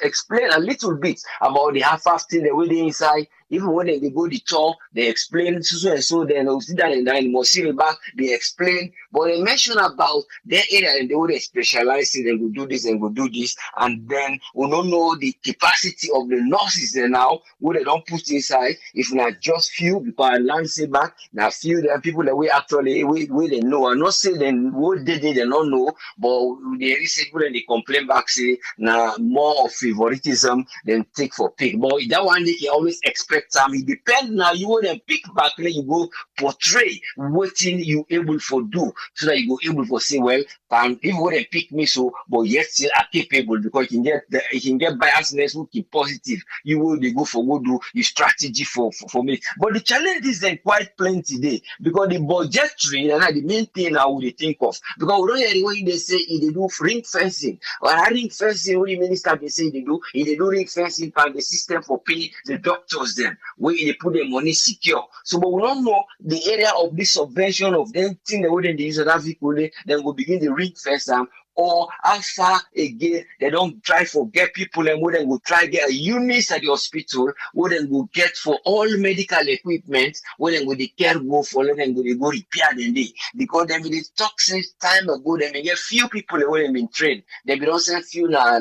explain a little bit about the half thing they were inside. Even when they go the tour, they explain so and so. Then they'll see that in the Mosiri back, they explain. But they mention about their area and they would specialize in and go do this and go do this. And then we don't know the capacity of the nurses there now, who they don't put inside. If not just few, because I learn say back, now few there are people that we actually we they know. I'm not saying then what they don't know, but they people and they complain back say now more of favoritism than take for pick. But that one they can always expect time. It depends now. You want to pick back, then you go portray what thing you able for do, so that you go able for say, well, if want to pick me so, but yet still are capable because you can get biasness who keep positive. You will they go for go do your strategy for me. But the challenge is then quite plenty there because the budgetary and the main thing I would think of because we don't hear the way they say they do ring fencing or ring fencing. What the minister they say they do ring fencing and the system for pay the doctors there. Where they put their money secure. So, but we don't know the area of this subvention of them thing they wouldn't use that vehicle, then we'll begin the ring first or how far again they don't try for get people and wouldn't go try get a unit at the hospital, wouldn't go get for all medical equipment, wouldn't go the care go for them and go repair them day. Because them with the toxic time ago, they may get few people that wouldn't been trained. They be don't send few na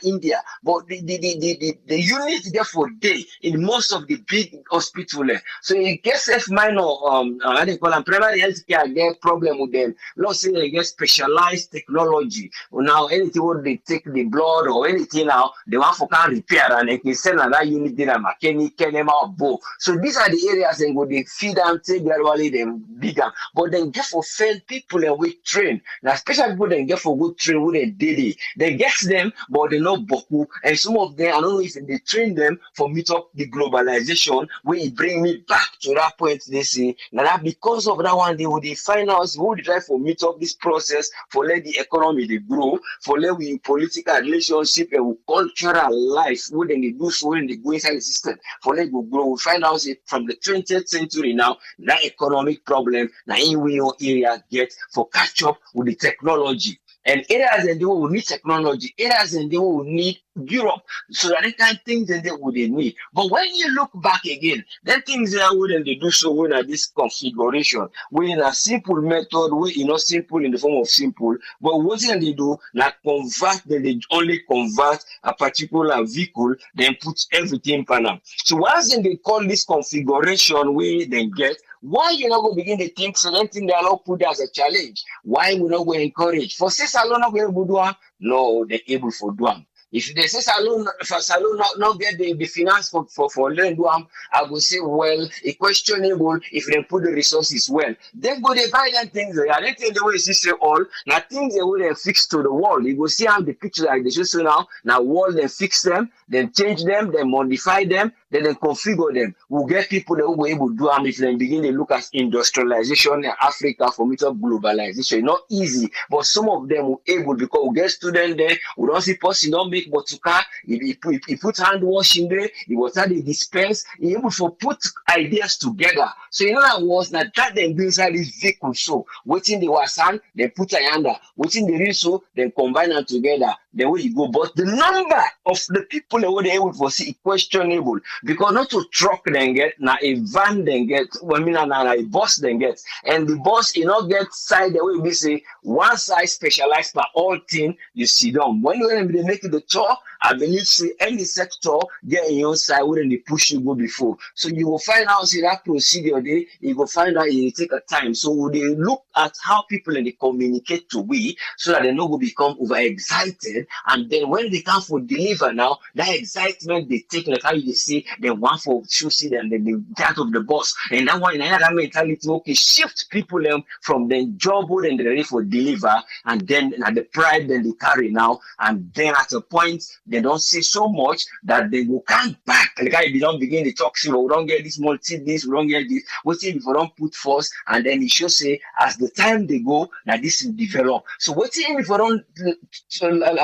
India. But the unit there for day in most of the big hospital. So in case if minor how they call them primary health care get problem with them, let's say they get specialized technology. Now anything where they take the blood or anything now, they want for can repair and they can send another unit in a mechanic, bow. So these are the areas they go they feed them, take gradually them bigger. But then get for fair people and we train. Now special people then get for good train with a daily. They get them, but they know boku. And some of them, I don't know if they train them for meet up the globalization, where it bring me back to that point they say. Now that because of that one, they would find out who would try for meet up this process for let the economy they grow, for let we political relationship and cultural life, when they do so when they go inside the system, for let go grow. We find out from the 20th century now, that economic problem, now in we area get for catch up with the technology. And areas and they will need technology, areas and they will need Europe, so that they can things that they would need. But when you look back again, then things that wouldn't they do so when at this configuration, when a simple method, we simple in the form of simple, but what they do, like convert, then they only convert a particular vehicle, then put everything in them. So once they call this configuration, we then get. Why you not go begin to think something that not put as a challenge? Why we not go encourage? For say salon not going to do no, they're able for do them. If they say salon for salon not get the finance for learn do I go say well a questionable if they put the resources well. Then go they buy them things there. And then the way you say all now things they will then fix to the wall. You go see how the picture like they show so now wall then fix them, then change them, then modify them, then configure them. We'll get people that will be able to do them if they begin to look at industrialization in Africa for meet up globalization. Not easy, but some of them will able because we get students there, we don't see person don't make but to car, he put hand washing there, he was at the dispense, he able to put ideas together. So in other words, now that them do inside this vehicle so waiting the wasan, then put a under, waiting the real so, then combine them together, the way you go. But the number of the people that were able to see questionable because not to truck then get now a van then get now a bus then get and the bus you not get side the way we say one side specialized for all thing you see them when they make the tour I believe see any sector get in your side wouldn't they push you go before so you will find out see that procedure there you will find out it take a time so they look at how people and they communicate to we so that they no go become overexcited and then when they come for deliver now that excitement they take like how you see then one for choosing them then the that of the boss and that one in another mentality okay shift people from the job and they're ready for deliver and then at the pride then they carry now and then at a point they don't say so much that they will come back like I don't begin the talk we don't get this multi this we don't get this we see if we don't put force and then it should say as the time they go that this will develop so what if we don't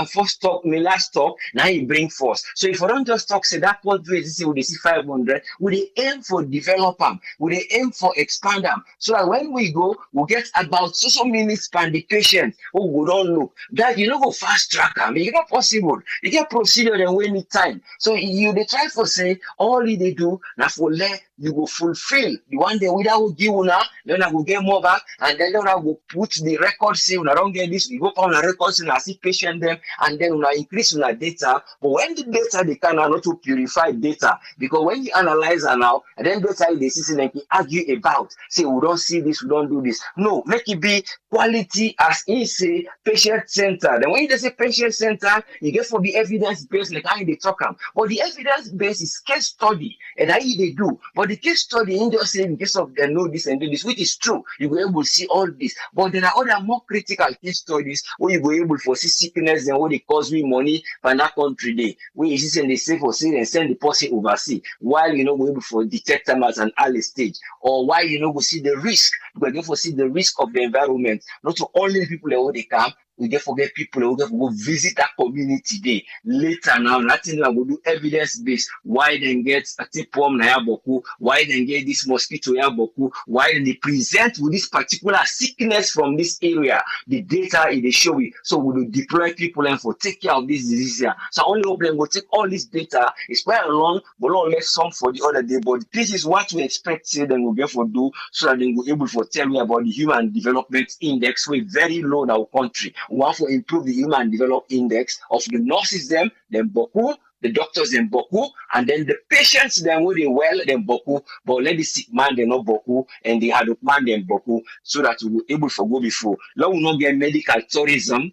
first talk me last talk now you bring force so if we don't just talk say that what we see we see 500 we aim for develop them we aim for expand them so that when we go we get about so minutes per the patient who we don't look that you know go fast track them it's not possible you get procedure and we need time so you they try for say all they do now for let you go fulfill the one day without give now then I will get more back and then I will put the record see when I don't get this you go on the records and I see patient them and then I increase on the data but when the data they can not to purify data because when you analyze it now and then data they see like argue about say we don't see this we don't do this no make it be quality as in say patient center then when you say patient center you get for the evidence based like how they talk them but the evidence base is case study and how they do but the case study in just say in case of they know this and do this which is true you will able to see all this but there are other more critical case studies where you go able for see sickness and what they cause me money for that country day where you see and they say for say and send the person overseas while you know we able for detect them at an early stage or why you know we see the risk we go for see the risk of the environment not to only people that they come we get forget people who get go visit that community day later now nothing I will do evidence based why they get a tapeworm na yaboku why they get this mosquito yaboku why they present with this particular sickness from this area the data is they show you so we will deploy people and for take care of this disease here so only hope them will take all this data it's quite long but not less some for the other day but this is what we expect say then we'll get for do so that they will able for tell me about the human development index way very low in our country we want to improve the human development index of the nurses them boku the doctors them boku and then the patients them who they well them boku but let the sick man they not boku and the adult man them boku so that we will able to go before now we not get medical tourism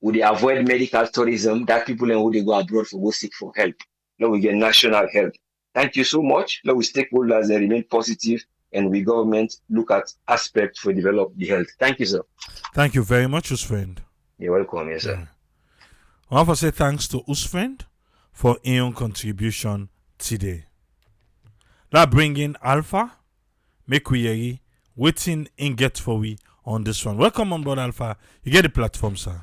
would they avoid medical tourism that people and who they go abroad for go seek for help now we get national health thank you so much now we stakeholders they remain positive and we government look at aspects for develop the health thank you sir Thank you very much, Usfriend. you're welcome yes sir I want to say thanks to Usfriend for his contribution today. That bringing Alpha, make we hear waiting in get for we on this one. Welcome on board, Alpha. You get the platform, sir.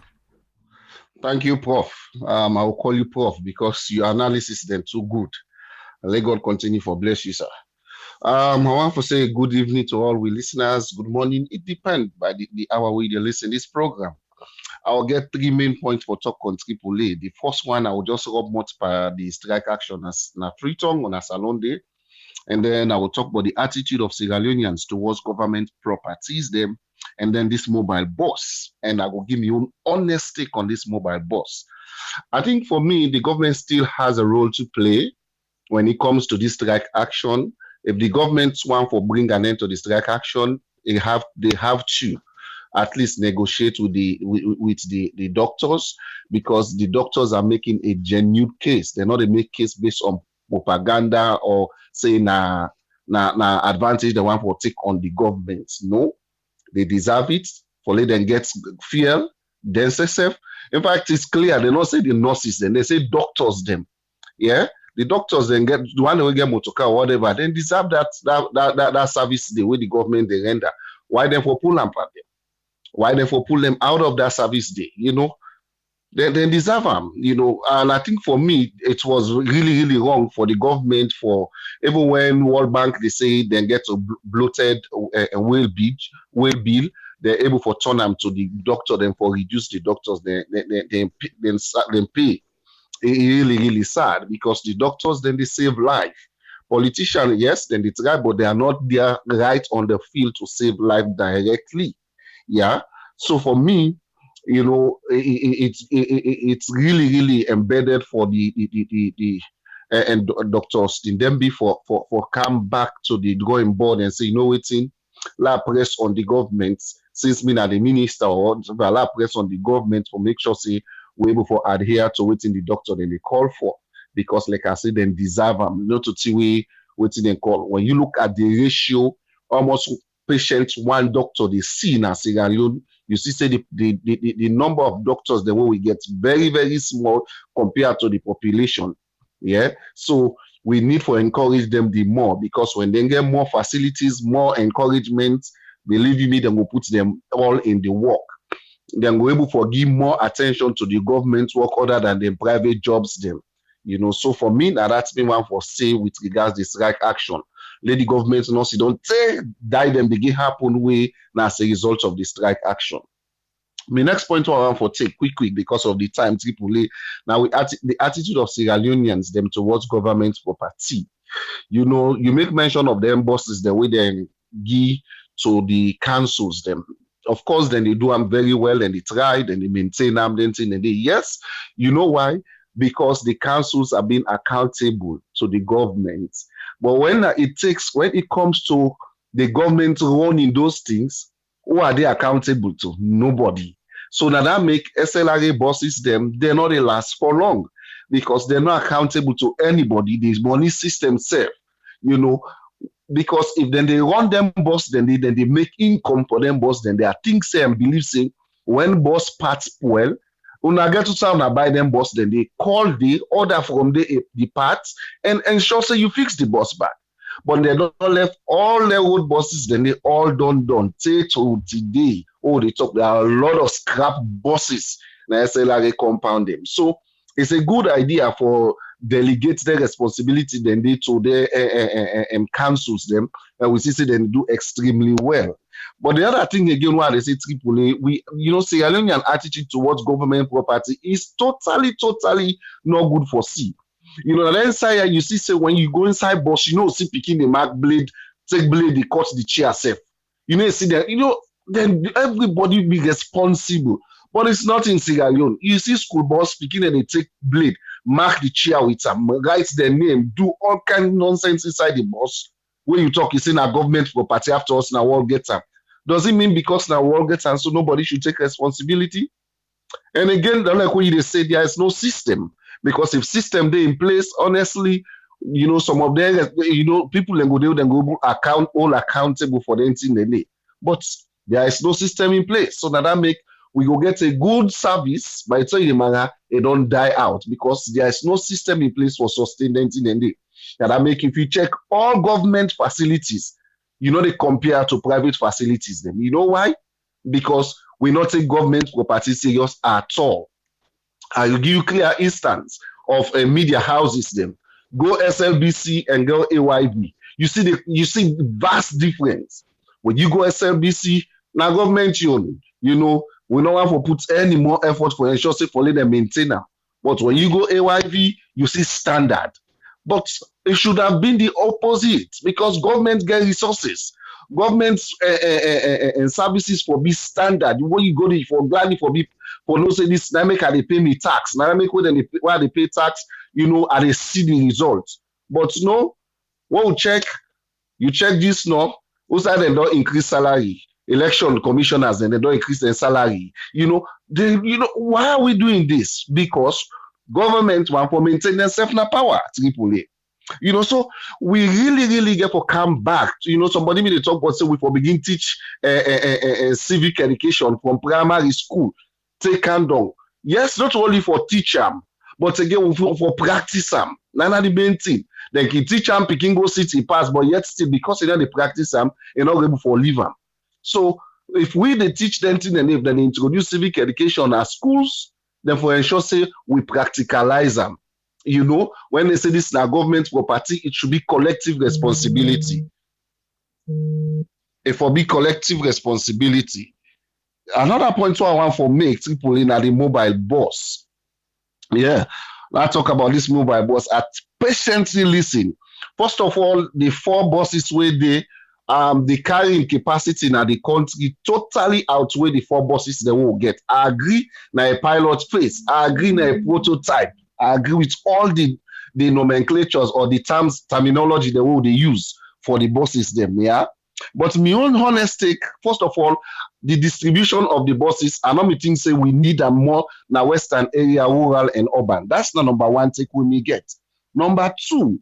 Thank you, Prof. I will call you Prof because your analysis then too good. Let God continue for bless you, sir. I want to say good evening to all we listeners. Good morning. It depends by the hour we listen this program. I'll get 3 main points for talk on Triple A. The first one, I will just rub much by the strike action as na Freetown on a Salon Day. And then I will talk about the attitude of Sierra Leoneans towards government properties, them, and then this mobile bus. And I will give me own honest take on this mobile bus. I think for me, the government still has a role to play when it comes to this strike action. If the government want to bring an end to the strike action, they have to. at least negotiate with the doctors, because the doctors are making a genuine case. They're not a make case based on propaganda or say na advantage they want to take on the government. No, they deserve it. For let them get fuel, then say safe. In fact, it's clear. They don't say the nurses, then they say doctors them. Yeah. The doctors then get the one who get motorcar or whatever, then deserve that service the way the government they render. Why then for pull them? Why then for pull them out of that service day? They deserve them, and I think for me, it was really, really wrong for the government for even when World Bank, they say they get a bloated whale bill, they're able for turn them to the doctor, then for reduce the doctors, then pay. Really, really sad because the doctors, then they save life. Politicians, yes, then they try, but they are not there right on the field to save life directly. Yeah. So for me, it's really, really embedded for the and Dr. Austin Demby for come back to the drawing board and say, what's in la press on the government since me na the minister or la press on the government for make sure say we're able to adhere to what's in the doctor then they call for, because like I said, then deserve them not to see we what's in they call. When you look at the ratio, almost patients one doctor they see in Sierra Leone, you see say the number of doctors the way we get very, very small compared to the population. Yeah. So we need to encourage them the more, because when they get more facilities, more encouragement, believe you me, then we'll put them all in the work. Then we're able to give more attention to the government work other than the private jobs them. So for me, that's me one for say with regards to strike action. Let the government know see don't say die them begin happen way now as a result of the strike action. My next point I want for take quick because of the time Tripoli. Now the attitude of Sierra Leoneans them towards government property. You make mention of them bosses the way they give to the councils them. Of course, then they do them very well and they try and they maintain them, then and they yes. You know why? Because the councils are being accountable to the government. But when it comes to the government running those things, who are they accountable to? Nobody. So now that make SLRA bosses them, they're not a last for long because they're not accountable to anybody. The money system self, because if then they run them boss, then they make income for them boss, then they are think say and believe say when boss parts well, una get to sound buy them boss, then they call the order from the parts and ensure say you fix the boss back. But they don't left all their old bosses, then they all done. Say to today, they talk, there are a lot of scrap bosses na SLRA compound them. So it's a good idea for delegate their responsibility then they to their councils them, and we see them do extremely well. But the other thing again, why they say Tripoli, Sierra Leonean attitude towards government property is totally not good for sea. Then inside you see say when you go inside bus, see picking the mark blade, take blade, they cut the chair safe. See that, then everybody be responsible. But it's not in Sierra Leone. You see school bus picking and they take blade, mark the chair with them, write their name, do all kind of nonsense inside the bus. When you talk, you say now government property after us now world gets them. Does it mean because now world gets them so nobody should take responsibility? And again, like when they say there is no system. Because if system they in place, honestly, some of them, people then go account all accountable for the thing they need. But there is no system in place. So that make we go get a good service by the time they don't die out because there is no system in place for sustaining the that make if you check all government facilities, they compare to private facilities. Then you know why? Because we not take government property serious at all. I will give you clear instance of media houses. Them go SLBC and go AYB. You see vast difference. When you go SLBC, now government we don't have to put any more effort for ensure say for let them maintain them. But when you go AYV, you see standard. But it should have been the opposite because government get resources. Government and services for be standard. When you go there for gladly for be for no say this, now make they pay me tax. Now make where they pay tax, and they see the results. But no, what we check, you check this now, also they don't increase salary. election commissioners and they don't increase their salary. Why are we doing this? Because government want to maintain themselves in power, Tripoli. So we really get to come back. Somebody may talk about say we for begin teach civic education from primary school. Take down. Yes, not only for teach them, but again for practice them. None the main thing. They can teach them, picking go city pass, but yet still because they don't practice them, they're not able for leave them. So if we they teach them thing and if they introduce civic education at schools, then for ensure say we practicalize them. When they say this is our government property, it should be collective responsibility. It will be collective responsibility. Another point I want to make Tripoli in the mobile bus. Yeah, let's talk about this mobile bus. At patiently listen. First of all, the 4 buses where the carrying capacity in the country totally outweigh the 4 buses they will get. I agree na a pilot phase. I agree na a prototype. I agree with all the nomenclatures or the terminology they will use for the buses them, yeah. But my own honest take, first of all, the distribution of the buses, I know me think say we need a more na western area, rural and urban. That's the number 1 take we may get. Number 2,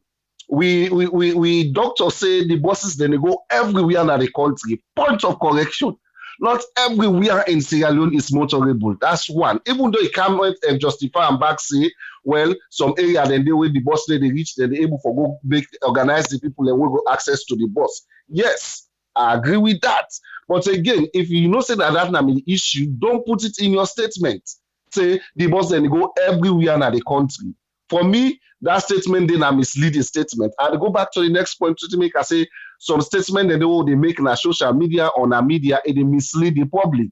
we doctors say the buses then they go everywhere in the country. Point of correction. Not everywhere in Sierra Leone is motorable. That's one. Even though it can't justify and back say, well, some area then they will the bus they reach, then they able for go organize the people and will go access to the bus. Yes, I agree with that. But again, if you know say that not an issue, don't put it in your statement. Say the bus then go everywhere in the country. For me, that statement then a misleading statement. I'll go back to the next point to make. I say some statement they make in a social media or a media and they mislead the public.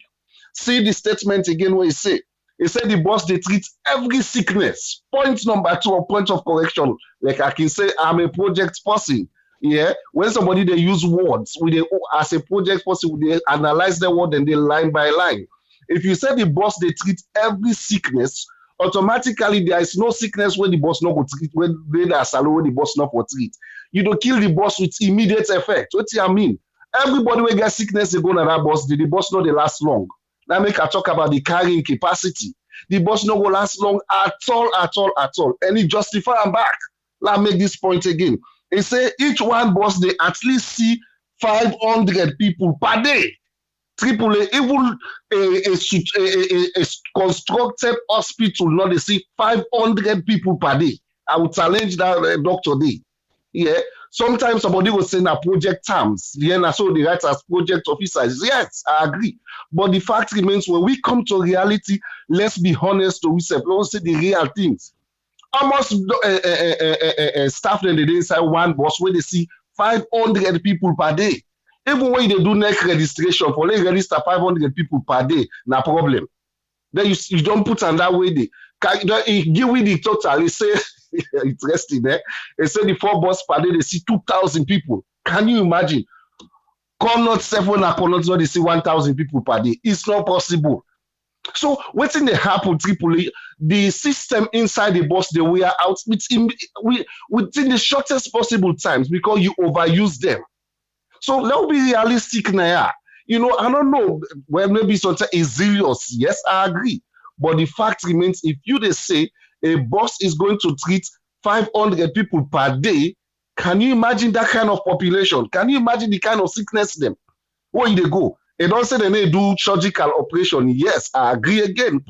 See the statement again where it say the boss they treat every sickness. Point number 2 or point of correction. Like I can say I'm a project person. Yeah, when somebody they use words as a project person, they analyze the word and they line by line. If you say the boss they treat every sickness, automatically there is no sickness where the boss not go treat, when they are salary where the boss not for treat. You don't kill the boss with immediate effect. What do I mean? Everybody will get sickness, they go to that boss, the boss not they last long. Now make I talk about the carrying capacity. The boss not go last long at all. And it justify and back. Let me make this point again. They say each one boss they at least see 500 people per day. Triple even a constructed hospital, not they see 500 people per day. I would challenge that doctor day. Yeah. Sometimes somebody will say na project terms. Yeah, so they write as project officers. Yes, I agree. But the fact remains when we come to reality, let's be honest to ourselves. Let's say the real things. Almost staff then they inside one bus where they see 500 people per day. Even when they do next registration, for they register 500 people per day, no problem. Then you don't put on that way. Give me the total. They say, interesting, eh? They say the 4 bus per day, they see 2,000 people. Can you imagine? Come not 7 or come not, they see 1,000 people per day. It's not possible. So what's in the happen, Tripoli, the system inside the bus, they wear out within the shortest possible times because you overuse them. So let's be realistic now. I don't know. Well, maybe something is serious. Yes, I agree. But the fact remains, if they say a bus is going to treat 500 people per day, can you imagine that kind of population? Can you imagine the kind of sickness them? Where they go? They don't say they do surgical operation. Yes, I agree again,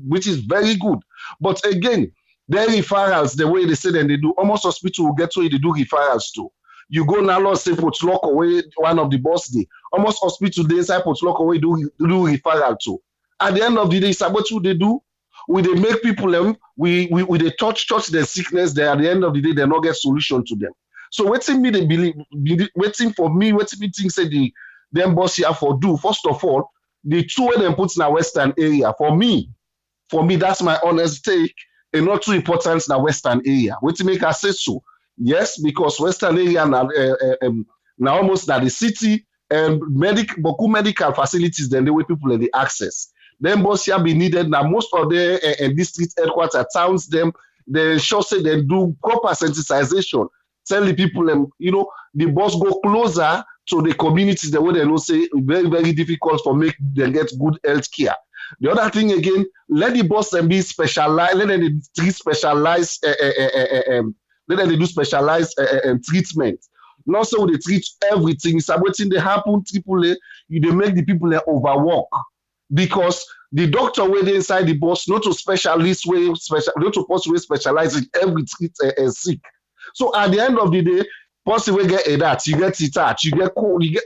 which is very good. But again, their referrals, the way they say that they do, almost hospital will get where they do referrals to. You go now, let's say Port Loco away one of the boss day. Almost hospital they inside Port Loco away do referral to. At the end of the day, it's about what they do. We they make people we they touch their sickness there. At the end of the day, they not get solution to them. So waiting me they believe waiting me think say them boss here for do. First of all, the 2 way them put in a western area. For me, that's my honest take. And not too important in a western area. Waiting make I say so. Yes, because Western area now almost now the city and medical facilities then the way people in the access. Then boss here be needed now. Most of the district headquarters towns them they sure say they do proper sensitization. tell the people, the bus go closer to the communities the way they know say very, very difficult for make them get good health care. The other thing again, let the boss them be specialized, let them treat specialized, let them do specialized treatment. Not so they treat everything. It's about thing they happen, AAA, they make the people overwork. Because the doctor where they inside the bus, not to specialist way, not to person way specialize in every sick. So at the end of the day, person will get that, you get it out, you get cold, you get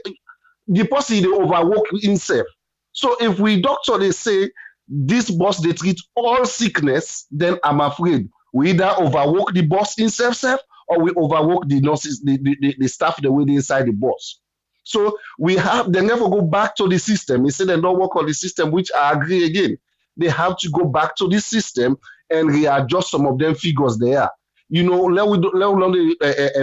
the person they overwork himself. So if we doctor they say this boss they treat all sickness, then I'm afraid we either overwork the boss himself or we overwork the nurses, the staff the way they inside the boss. So they never go back to the system. Instead they don't work on the system, which I agree again. They have to go back to the system and readjust some of them figures there. Let we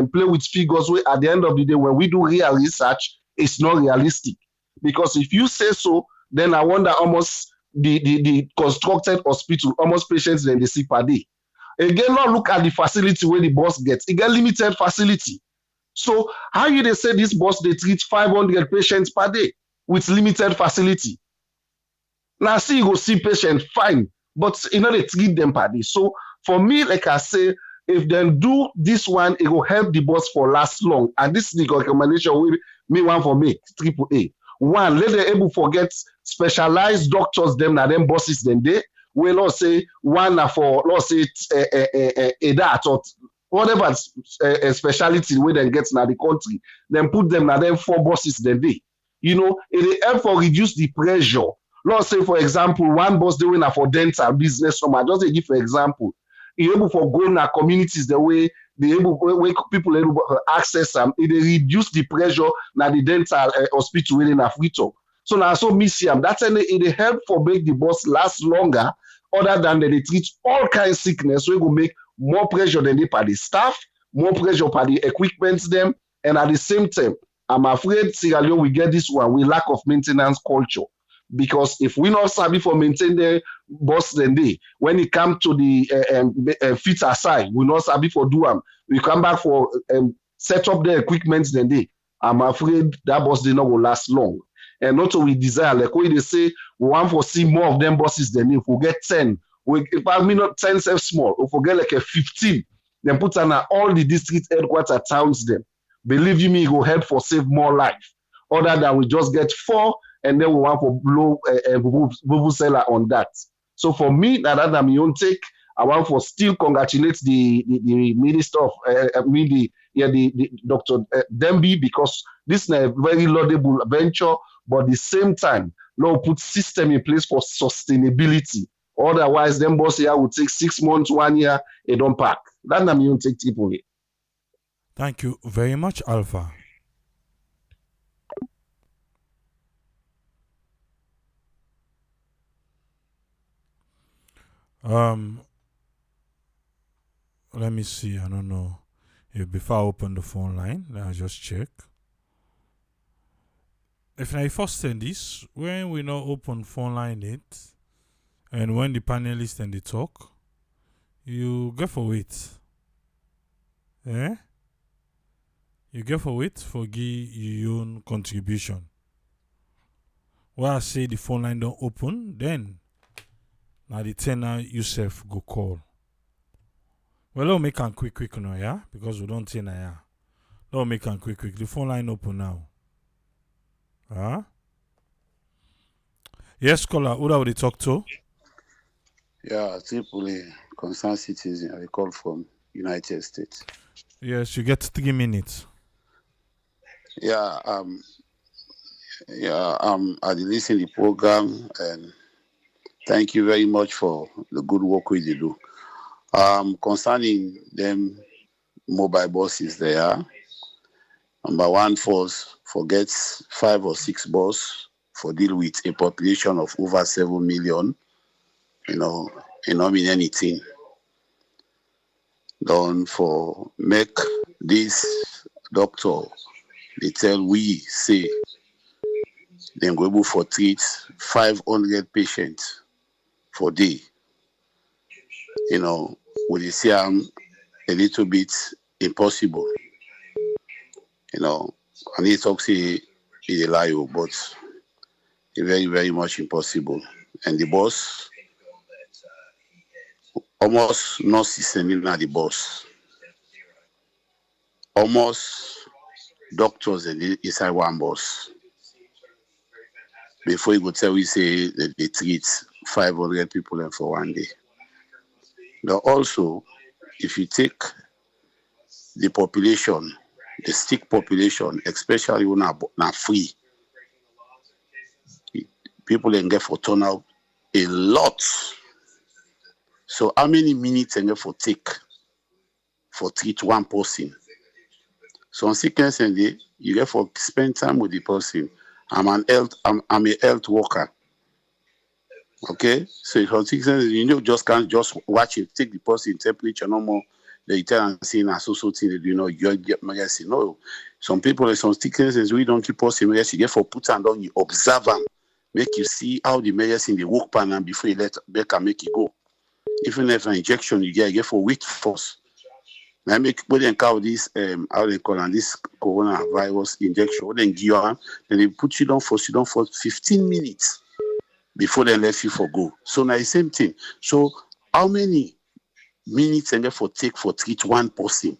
play with figures where at the end of the day, when we do real research, it's not realistic. Because if you say so, then I wonder almost the constructed hospital, almost patients then they see per day. Again, now look at the facility where the boss gets. It get limited facility. So how you they say this boss they treat 500 patients per day with limited facility? Now see you go see patients fine, but they treat them per day. So for me, like I say, if they do this one, it will help the boss for last long. And this is the recommendation me one for me, AAA. One, let them able to get specialized doctors, them na them bosses then they will not say one for let's say a that or whatever speciality where they get na the country, then put them na them 4 bosses then they. It help for reduce the pressure. Let's say for example, one boss they win for dental business. I just give for example. You able for go na communities the way they able where people able access them, it reduce the pressure na the dental hospital within Afrito. So now so miss him. That's it help for make the boss last longer, other than they treat all kinds of sickness, so it will make more pressure than they per the staff, more pressure per the equipment them, and at the same time, I'm afraid Sierra Leone will get this one with lack of maintenance culture. Because if we not sabi for maintain the boss then they, when it come to the fit aside, we not sabi for do them. We come back for set up the equipment then they. I'm afraid that boss they not will last long. And not we desire, like when they say we want to see more of them bosses than if we get 10. If I mean not 10 self small, if we get like a 15, then put on all the district headquarters towns them. Believe you me, it will help for save more life. Other than we just get 4 and then we want to blow a seller on that. So for me, that I'm own take, I want to still congratulate the minister of the Dr. Demby, because this is a very laudable venture, but at the same time, now put system in place for sustainability. Otherwise, them boss here would take 6 months, 1 year, they don't pack. That's my own take, Tripoli. Thank you very much, Alpha. Let me see. I don't know if before I open the phone line, let me just check. If I first send this, when we not open phone line it, and when the panelists and they talk, you get for wait. Eh? You get for wait for give your own contribution. When I say the phone line don't open, then now the tenor yourself go call. Well, let's make them quick now, yeah? Because we don't say now, yeah. Let's make them quick. The phone line open now. Huh? Yes, caller, who would they talk to? Yeah, Tripoli, concerned citizen. I call from United States. Yes, you get 3 minutes. Yeah, I listen to the program, and thank you very much for the good work we do. Concerning them mobile buses there, number one forgets 5 or 6 buses for deal with a population of over 7 million, it not mean anything. Don't for make this doctor, they tell we say, then go able for treat 500 patients for day. We see a little bit impossible. And he talks he a lie, but it's very, very much impossible. And the boss almost not sending at the boss. Almost doctors and inside one boss. Before you go tell we say that they treat 500 people for one day. But also, if you take the population, the sick population, especially when are free, people can get for turn out a lot. So how many minutes can get for take for treat one person? So on sickness and day, you get for spend time with the person. I'm a health worker. Okay, so for sickness, just can't just watch it, take the person temperature no more. They tell and say so thing that you get medicine. No, some people some sicknesses we don't keep person medicine. You get for put and on you observe them, make you see how the medicine they work pan and before you let back and make it go. Even if an injection you get for weak force. Now make when they call this how they call and this coronavirus injection, when they give you then they put you down for 15 minutes before they let you for go. So now the same thing. So how many minutes and therefore take for treat one person?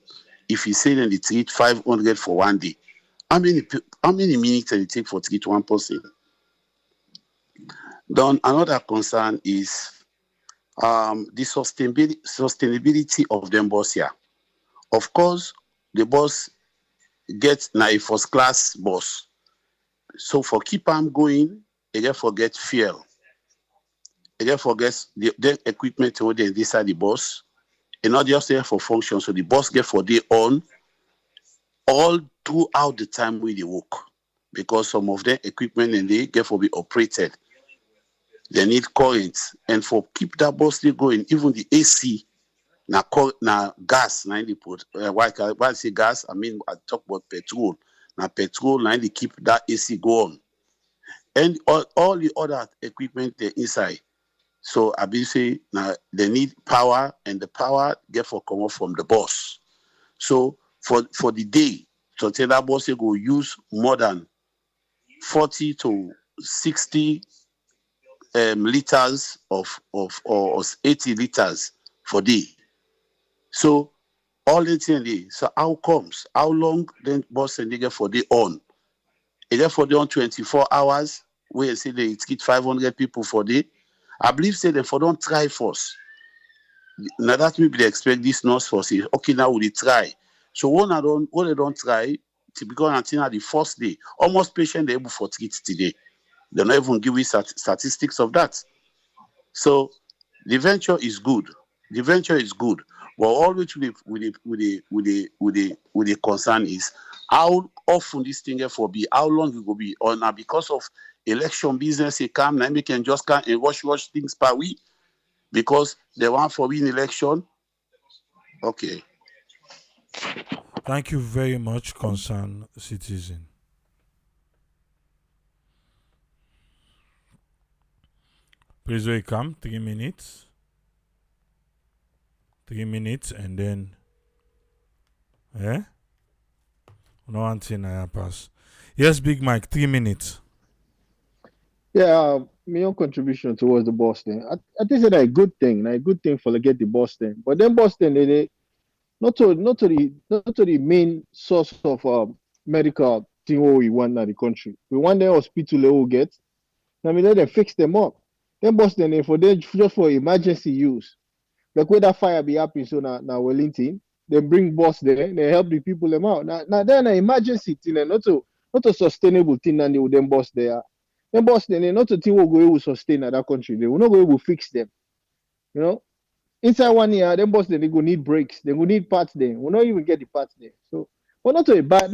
If you say then they treat 500 for one day, how many minutes and it take for treat one person? Then another concern is the sustainability of them boss here. Of course, the boss gets now a first class boss. So for keep on going, they therefore get fuel. They therefore get the equipment when they decide the boss. And not just there for function. So the boss get for day on all throughout the time we they work. Because some of the equipment and they get for be operated. They need current. And for keep that boss they going, even the AC, now gas, now they put why I say gas, I mean I talk about petrol. Now petrol, now they keep that AC go on. And all the other equipment they inside. So I be say now they need power and the power get for come up from the boss. So for the day, so tell that boss they go use more than 40 to 60 liters or 80 liters for day. So all the thing so how comes? How long then boss and they get for day on? They get for day on 24 hours, where say they treat 500 people for day. I believe say they for don't try first. Now that maybe they expect this nurse for say, okay, now we try. So when they don't try, typical until the first day, almost patient they able for treat today. They not even give you statistics of that. So the venture is good. The venture is good. But always with the concern is how often this thing for be, how long it will be, or now because of election business it come, now we can just come and rush things per week because they want for win election. Okay. Thank you very much, concerned citizen. Please welcome. 3 minutes. 3 minutes and then no one thing I pass. Yes, Big Mike, 3 minutes. Yeah, my own contribution towards the boss thing. I think it's a good thing, a good thing for get the boss thing. But then boss thing, they not to the main source of medical thing what we want in the country. We want the hospital they will get. I mean, let them fix them up. Then boss then for them just for emergency use. Like where that fire be happening so now Wellington, they bring boss there, they help the people them out. Now then an emergency thing and not a sustainable thing and they will then boss there. Then boss then not a thing will go able to sustain at that country. They will not go able to fix them. You know? Inside 1 year, them boss then they go need breaks, they go need parts there. We'll not even get the parts there. So well not a bad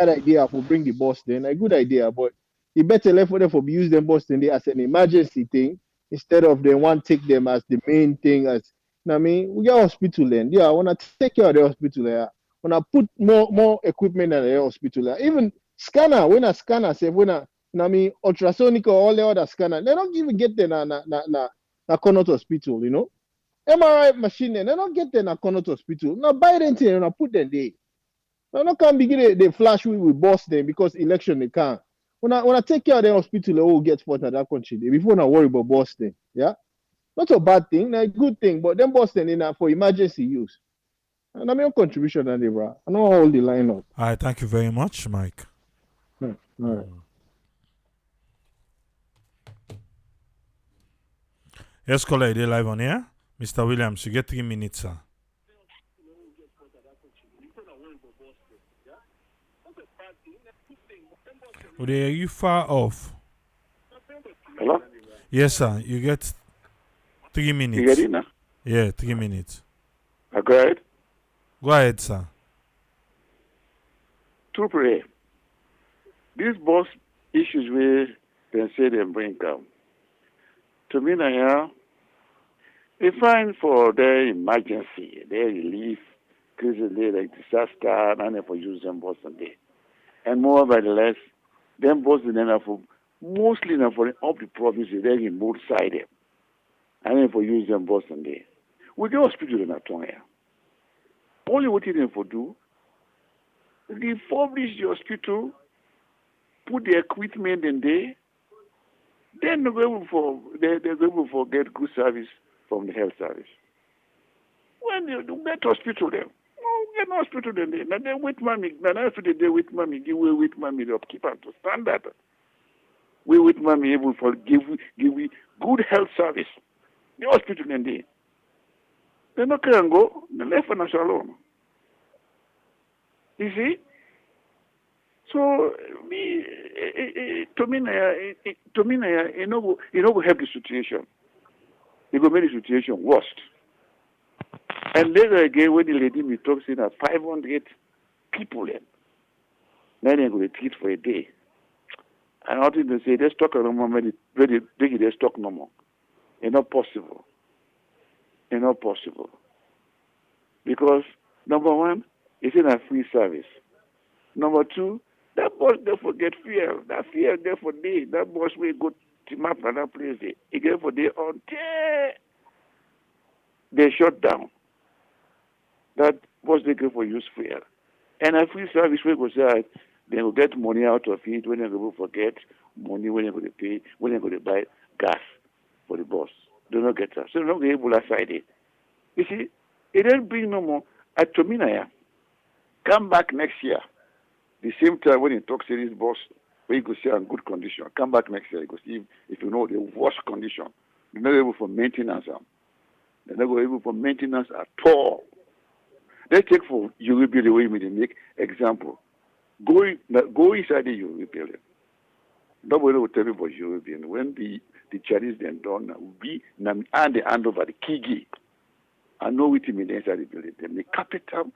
idea for bring the boss then, a good idea, but it better left for them for use them boss then they as an emergency thing instead of they want to take them as the main thing as you know what I mean we got hospital then. Yeah, I wanna take care of the hospital there. When I put more equipment in the hospital there. Even scanner, when a scanner say when a you know what I mean ultrasonic or all the other scanner, they don't even get there na Connaught hospital, you know. MRI machine, they don't get there in a Connaught hospital. Now buy them thing and put them there. Now, no can begin they flash with boss them because election they can. When I take care of the hospital, they will get fought at that country. Before I worry about boss them. Yeah. Not a bad thing, a good thing, but them boss them in for emergency use. And I mean contribution and they bro. I know all the line up. All right, thank you very much, Mike. All right. Yes, caller, they live on here. Mr. Williams, you get 3 minutes, sir. Are you far off? Hello? Yes, sir. You get 3 minutes. You get it now? Yeah, 3 minutes. Go ahead. Go ahead, sir. To pray. These boss issues where they say they bring come. To me now, they find for their emergency, their relief, crisis, like disaster, and for use them boss on day. And more by the less, them boss in for mostly now for up the provinces, they're in both sides. And for use them boss on day. We get hospital in that tongue here. Only what you for do, refurbish the hospital, put the equipment in there, then they're going for get good service from the health service. When you get hospital there, get hospital then there. Now they wait mommy, now after they wait mommy, give way with mommy the upkeep and to standard. We with mommy able for give we good health service. The hospital then there. They not can go, the left for national alone. You see? So me, to me, it no go help the situation. It will make the situation worse. And later again, when the lady me talks in at 500 people, then they're going to treat for a day. And I think they say they stock no more, they stock no more. It's not possible. It's not possible. Because number one, it's in a free service. Number two, that boss therefore get fear. That fear therefore day. That boss will go to map another place. He get for day until they shut down. That boss they go for use fear. And a free service will go say they will get money out of it when they go forget money when they go to pay, when they go to buy gas for the boss. They don't get that. So they're not able to side it. You see, it don't bring no more. At Tominaya, come back next year. The same time when he talks to his boss, where you go see in good condition, come back next year, you go see if you know the worst condition. They're not able for maintenance. They're not able for maintenance at all. They take for Europe the way they make example. Go inside the Europe building. Nobody will tell you about European. When the Chinese then done, we and they hand over the Kigi. I know what you mean inside the building. They make capital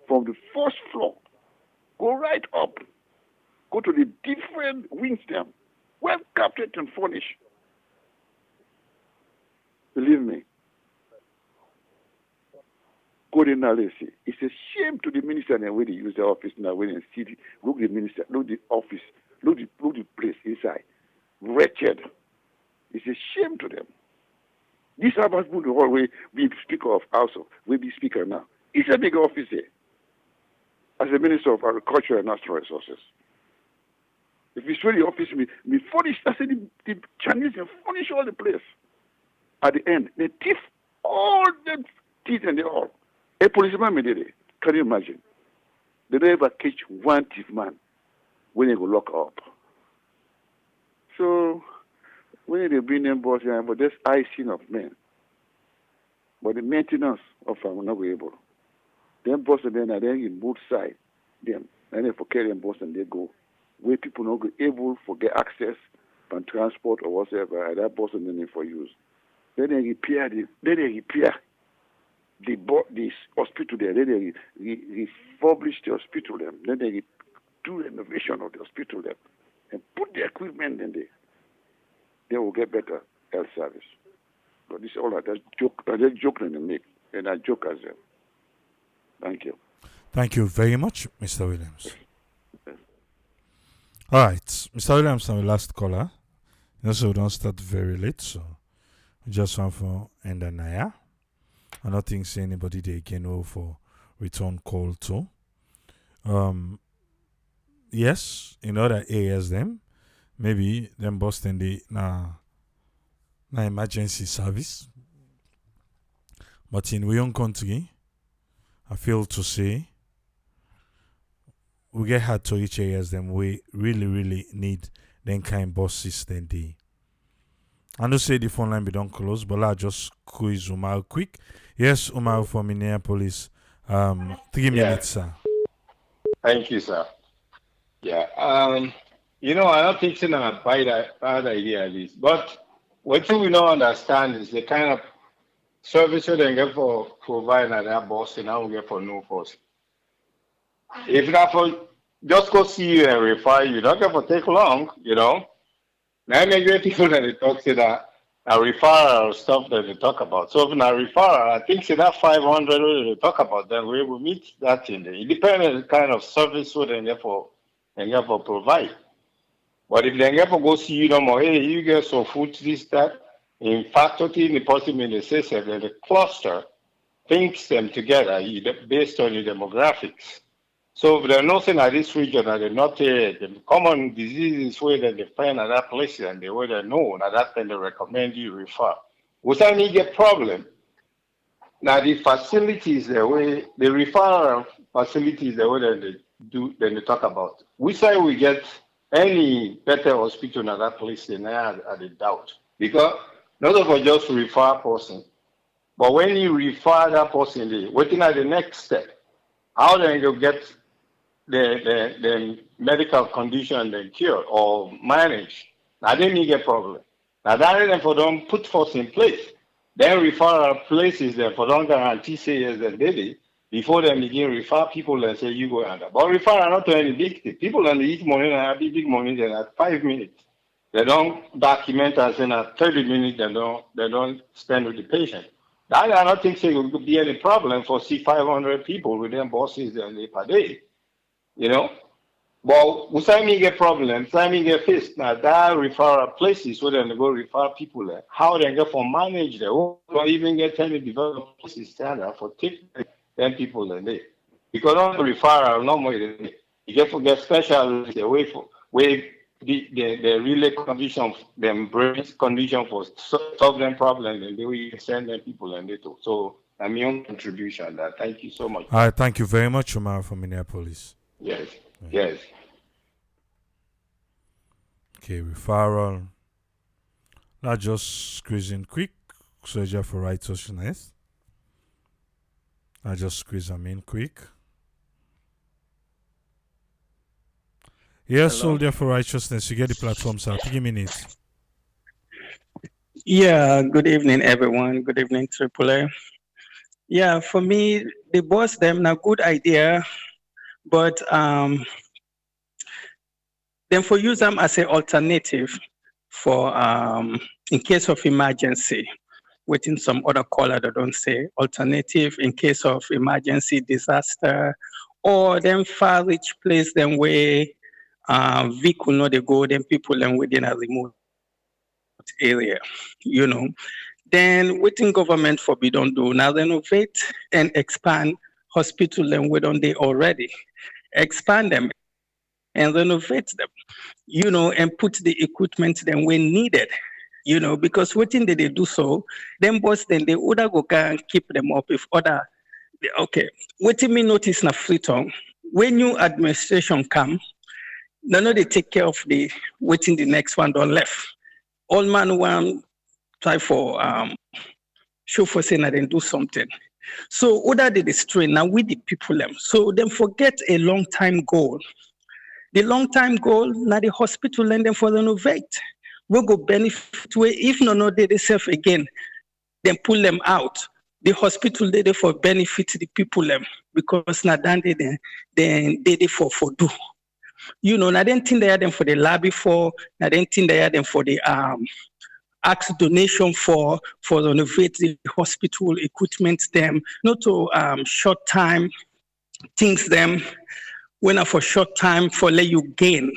from the first floor. Go right up. Go to the different wings there. Well captured and furnished. Believe me. Go there now, let's see. It's a shame to the minister and the way they use the office now when they see look the minister, look the office, look the place inside. Wretched. It's a shame to them. This Abbas Bull always be Speaker of House of, will be Speaker now. It's a big office there. As a Minister of Agriculture and Natural Resources. If you show the office, me furnish, I said the Chinese can furnish all the place. At the end, they thief all the teeth and they all. A policeman made it. Can you imagine? They don't ever catch one thief man when they go lock up. So when they bring them boss, but there's icing of men. But the maintenance of them will not be able. Them boss and then are then in both sides. Them and they for carry them boss and they go. Where people not be able to get access and transport or whatever, and that boss and then they for use. Then they repair this hospital there. Then they refurbish the hospital there. Then they do renovation of the hospital there and put the equipment in there. They will get better health service. But this is all that's joke. I just joke and make, and I joke as well. Thank you. Thank you very much, Mr. Williams. All right, Mr. Williams, our last caller. So we don't start very late, so we just want for end an hour. I don't think say anybody they can go for return call too. Yes, in other areas them maybe them Boston the na emergency service, but in we own country, I feel to say we get hard to reach areas them we really need them kind buses than they. I know say the phone line be don't close, but I just quiz Umar quick. Yes, Umar from Minneapolis. 3 minutes, sir. Thank you, sir. Yeah. I don't think it's a bad idea, at least. But what we don't understand is the kind of service that they get for providing at that boss and now we get for no force. If not for just go see you and refer you, don't get for take long. Now maybe people that they talk to that a referral stuff that they talk about. So if not referral, I think say that 500 they talk about, then we will meet that in there. It depends on the kind of service what they get for provide. But if they never go see you no more, hey, you get some food, this, that. In fact, in the person in the system, that the cluster thinks them together based on the demographics. So if they're nothing at this region and they're not the common diseases where they find at that place and the way they know, and that then they recommend you refer. Without any get problem. Now the facilities the way the referral facilities the way that they talk about. We say we get any better hospital in that place than I had a doubt. Because not of us just refer person, but when you refer that person, waiting at the next step, how then you get the medical condition then cured or managed. Now then you get problem. Now that is for them put first in place. Then referral places them for don't guarantee say yes and daily before they begin refer people and say you go under. But referral not to any big thing. People on the each morning and have big money then at 5 minutes. They don't document as in at 30 minutes they don't spend with the patient. That I don't think it would be any problem for 500 people with them bosses and they per day. But we say me get problem, say me get faced. Now that referral places where they go refer people there, how they get for manage there, or even get any development places standard for take 10 people a day. Because on the referral, normally you get for get specialists away for where the really condition them brain condition for solve them problem and they will send them people and they too. So I'm your own contribution that. Thank you so much. All right, thank you very much, Umar from Minneapolis. Yes. Yes. Okay, referral. Not just squeezing quick, soldier for righteousness. I just squeeze them in quick. Yes, soldier for righteousness. You get the platform, sir. 3 minutes. Yeah, good evening, everyone. Good evening, AAA. Yeah, for me, the boss them a good idea, but then for use them as an alternative for in case of emergency. Waiting some other caller that don't say alternative in case of emergency disaster, or then far reach place them where vehicle no they go, then people then within a remote area, Then waiting government for we don't do now renovate and expand hospital and we don't they already expand them and renovate them, and put the equipment then when needed, because waiting they do so, then boss then they would go can keep them up if other okay. Waiting me notice na Freetown when new administration come, no they take care of the waiting the next one don't left. All man one try for show for saying that they do something. So other they strain now with the people them. So then forget a long time goal. The long time goal now the hospital and them for renovate. We go benefit where if no they self again, then pull them out. The hospital they for benefit the people them because now then they for do. I didn't think they had them for the lobby for, I didn't think they had them for the ask donation for renovate the hospital equipment them, not to short time things them when for short time for let you gain,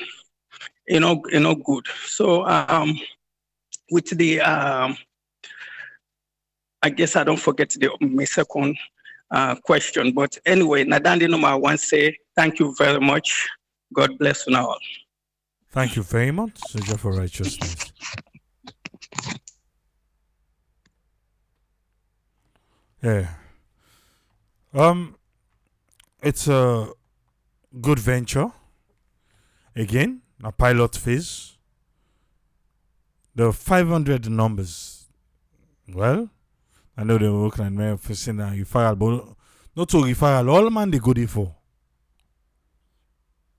good. So with the I guess I don't forget my second question, but anyway, Nadandi number one say Thank you very much. God bless you all. Thank you very much, Soldier for Righteousness. Yeah. It's a good venture. Again, a pilot phase. The 500 numbers. Well, I know they were working on me for saying that referral, but not to referral, all man they go there for.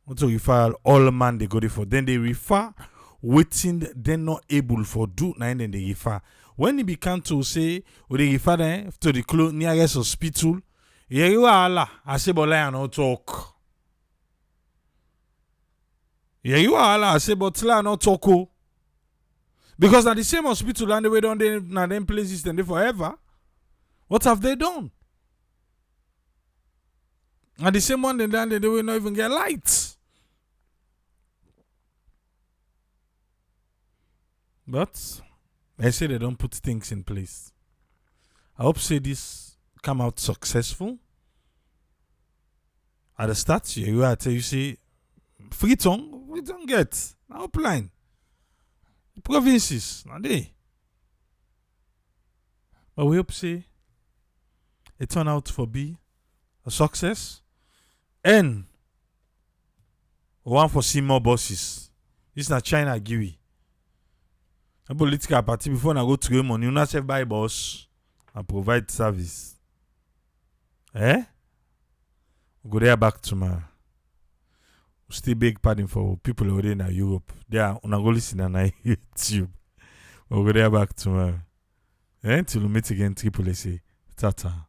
Not to referral, all man they go there for. Then they refer, waiting, they're not able for do, and then they refer. When it become to say, or they refer them to the nearest hospital, yeah, you are Allah, I say, but I no talk. Yeah, you are Allah, I say, but I no talk. Because at the same hospital and the way down there, na them places then they forever. What have they done? At the same one, then they will not even get lights. But I say they don't put things in place. I hope say this come out successful. At the start, you see, free tongue, we don't get. Now upline. Provinces, now they. But we hope say it turn out for be a success. And we want for see more bosses. This is not China Giwi. A political party before I go to get money, you not buy boss and provide service. Eh? We go there back tomorrow. We still big pardon for people over there in Europe. They are on a go listen on YouTube. We go there back tomorrow. Until we meet again, Triple A. Tata.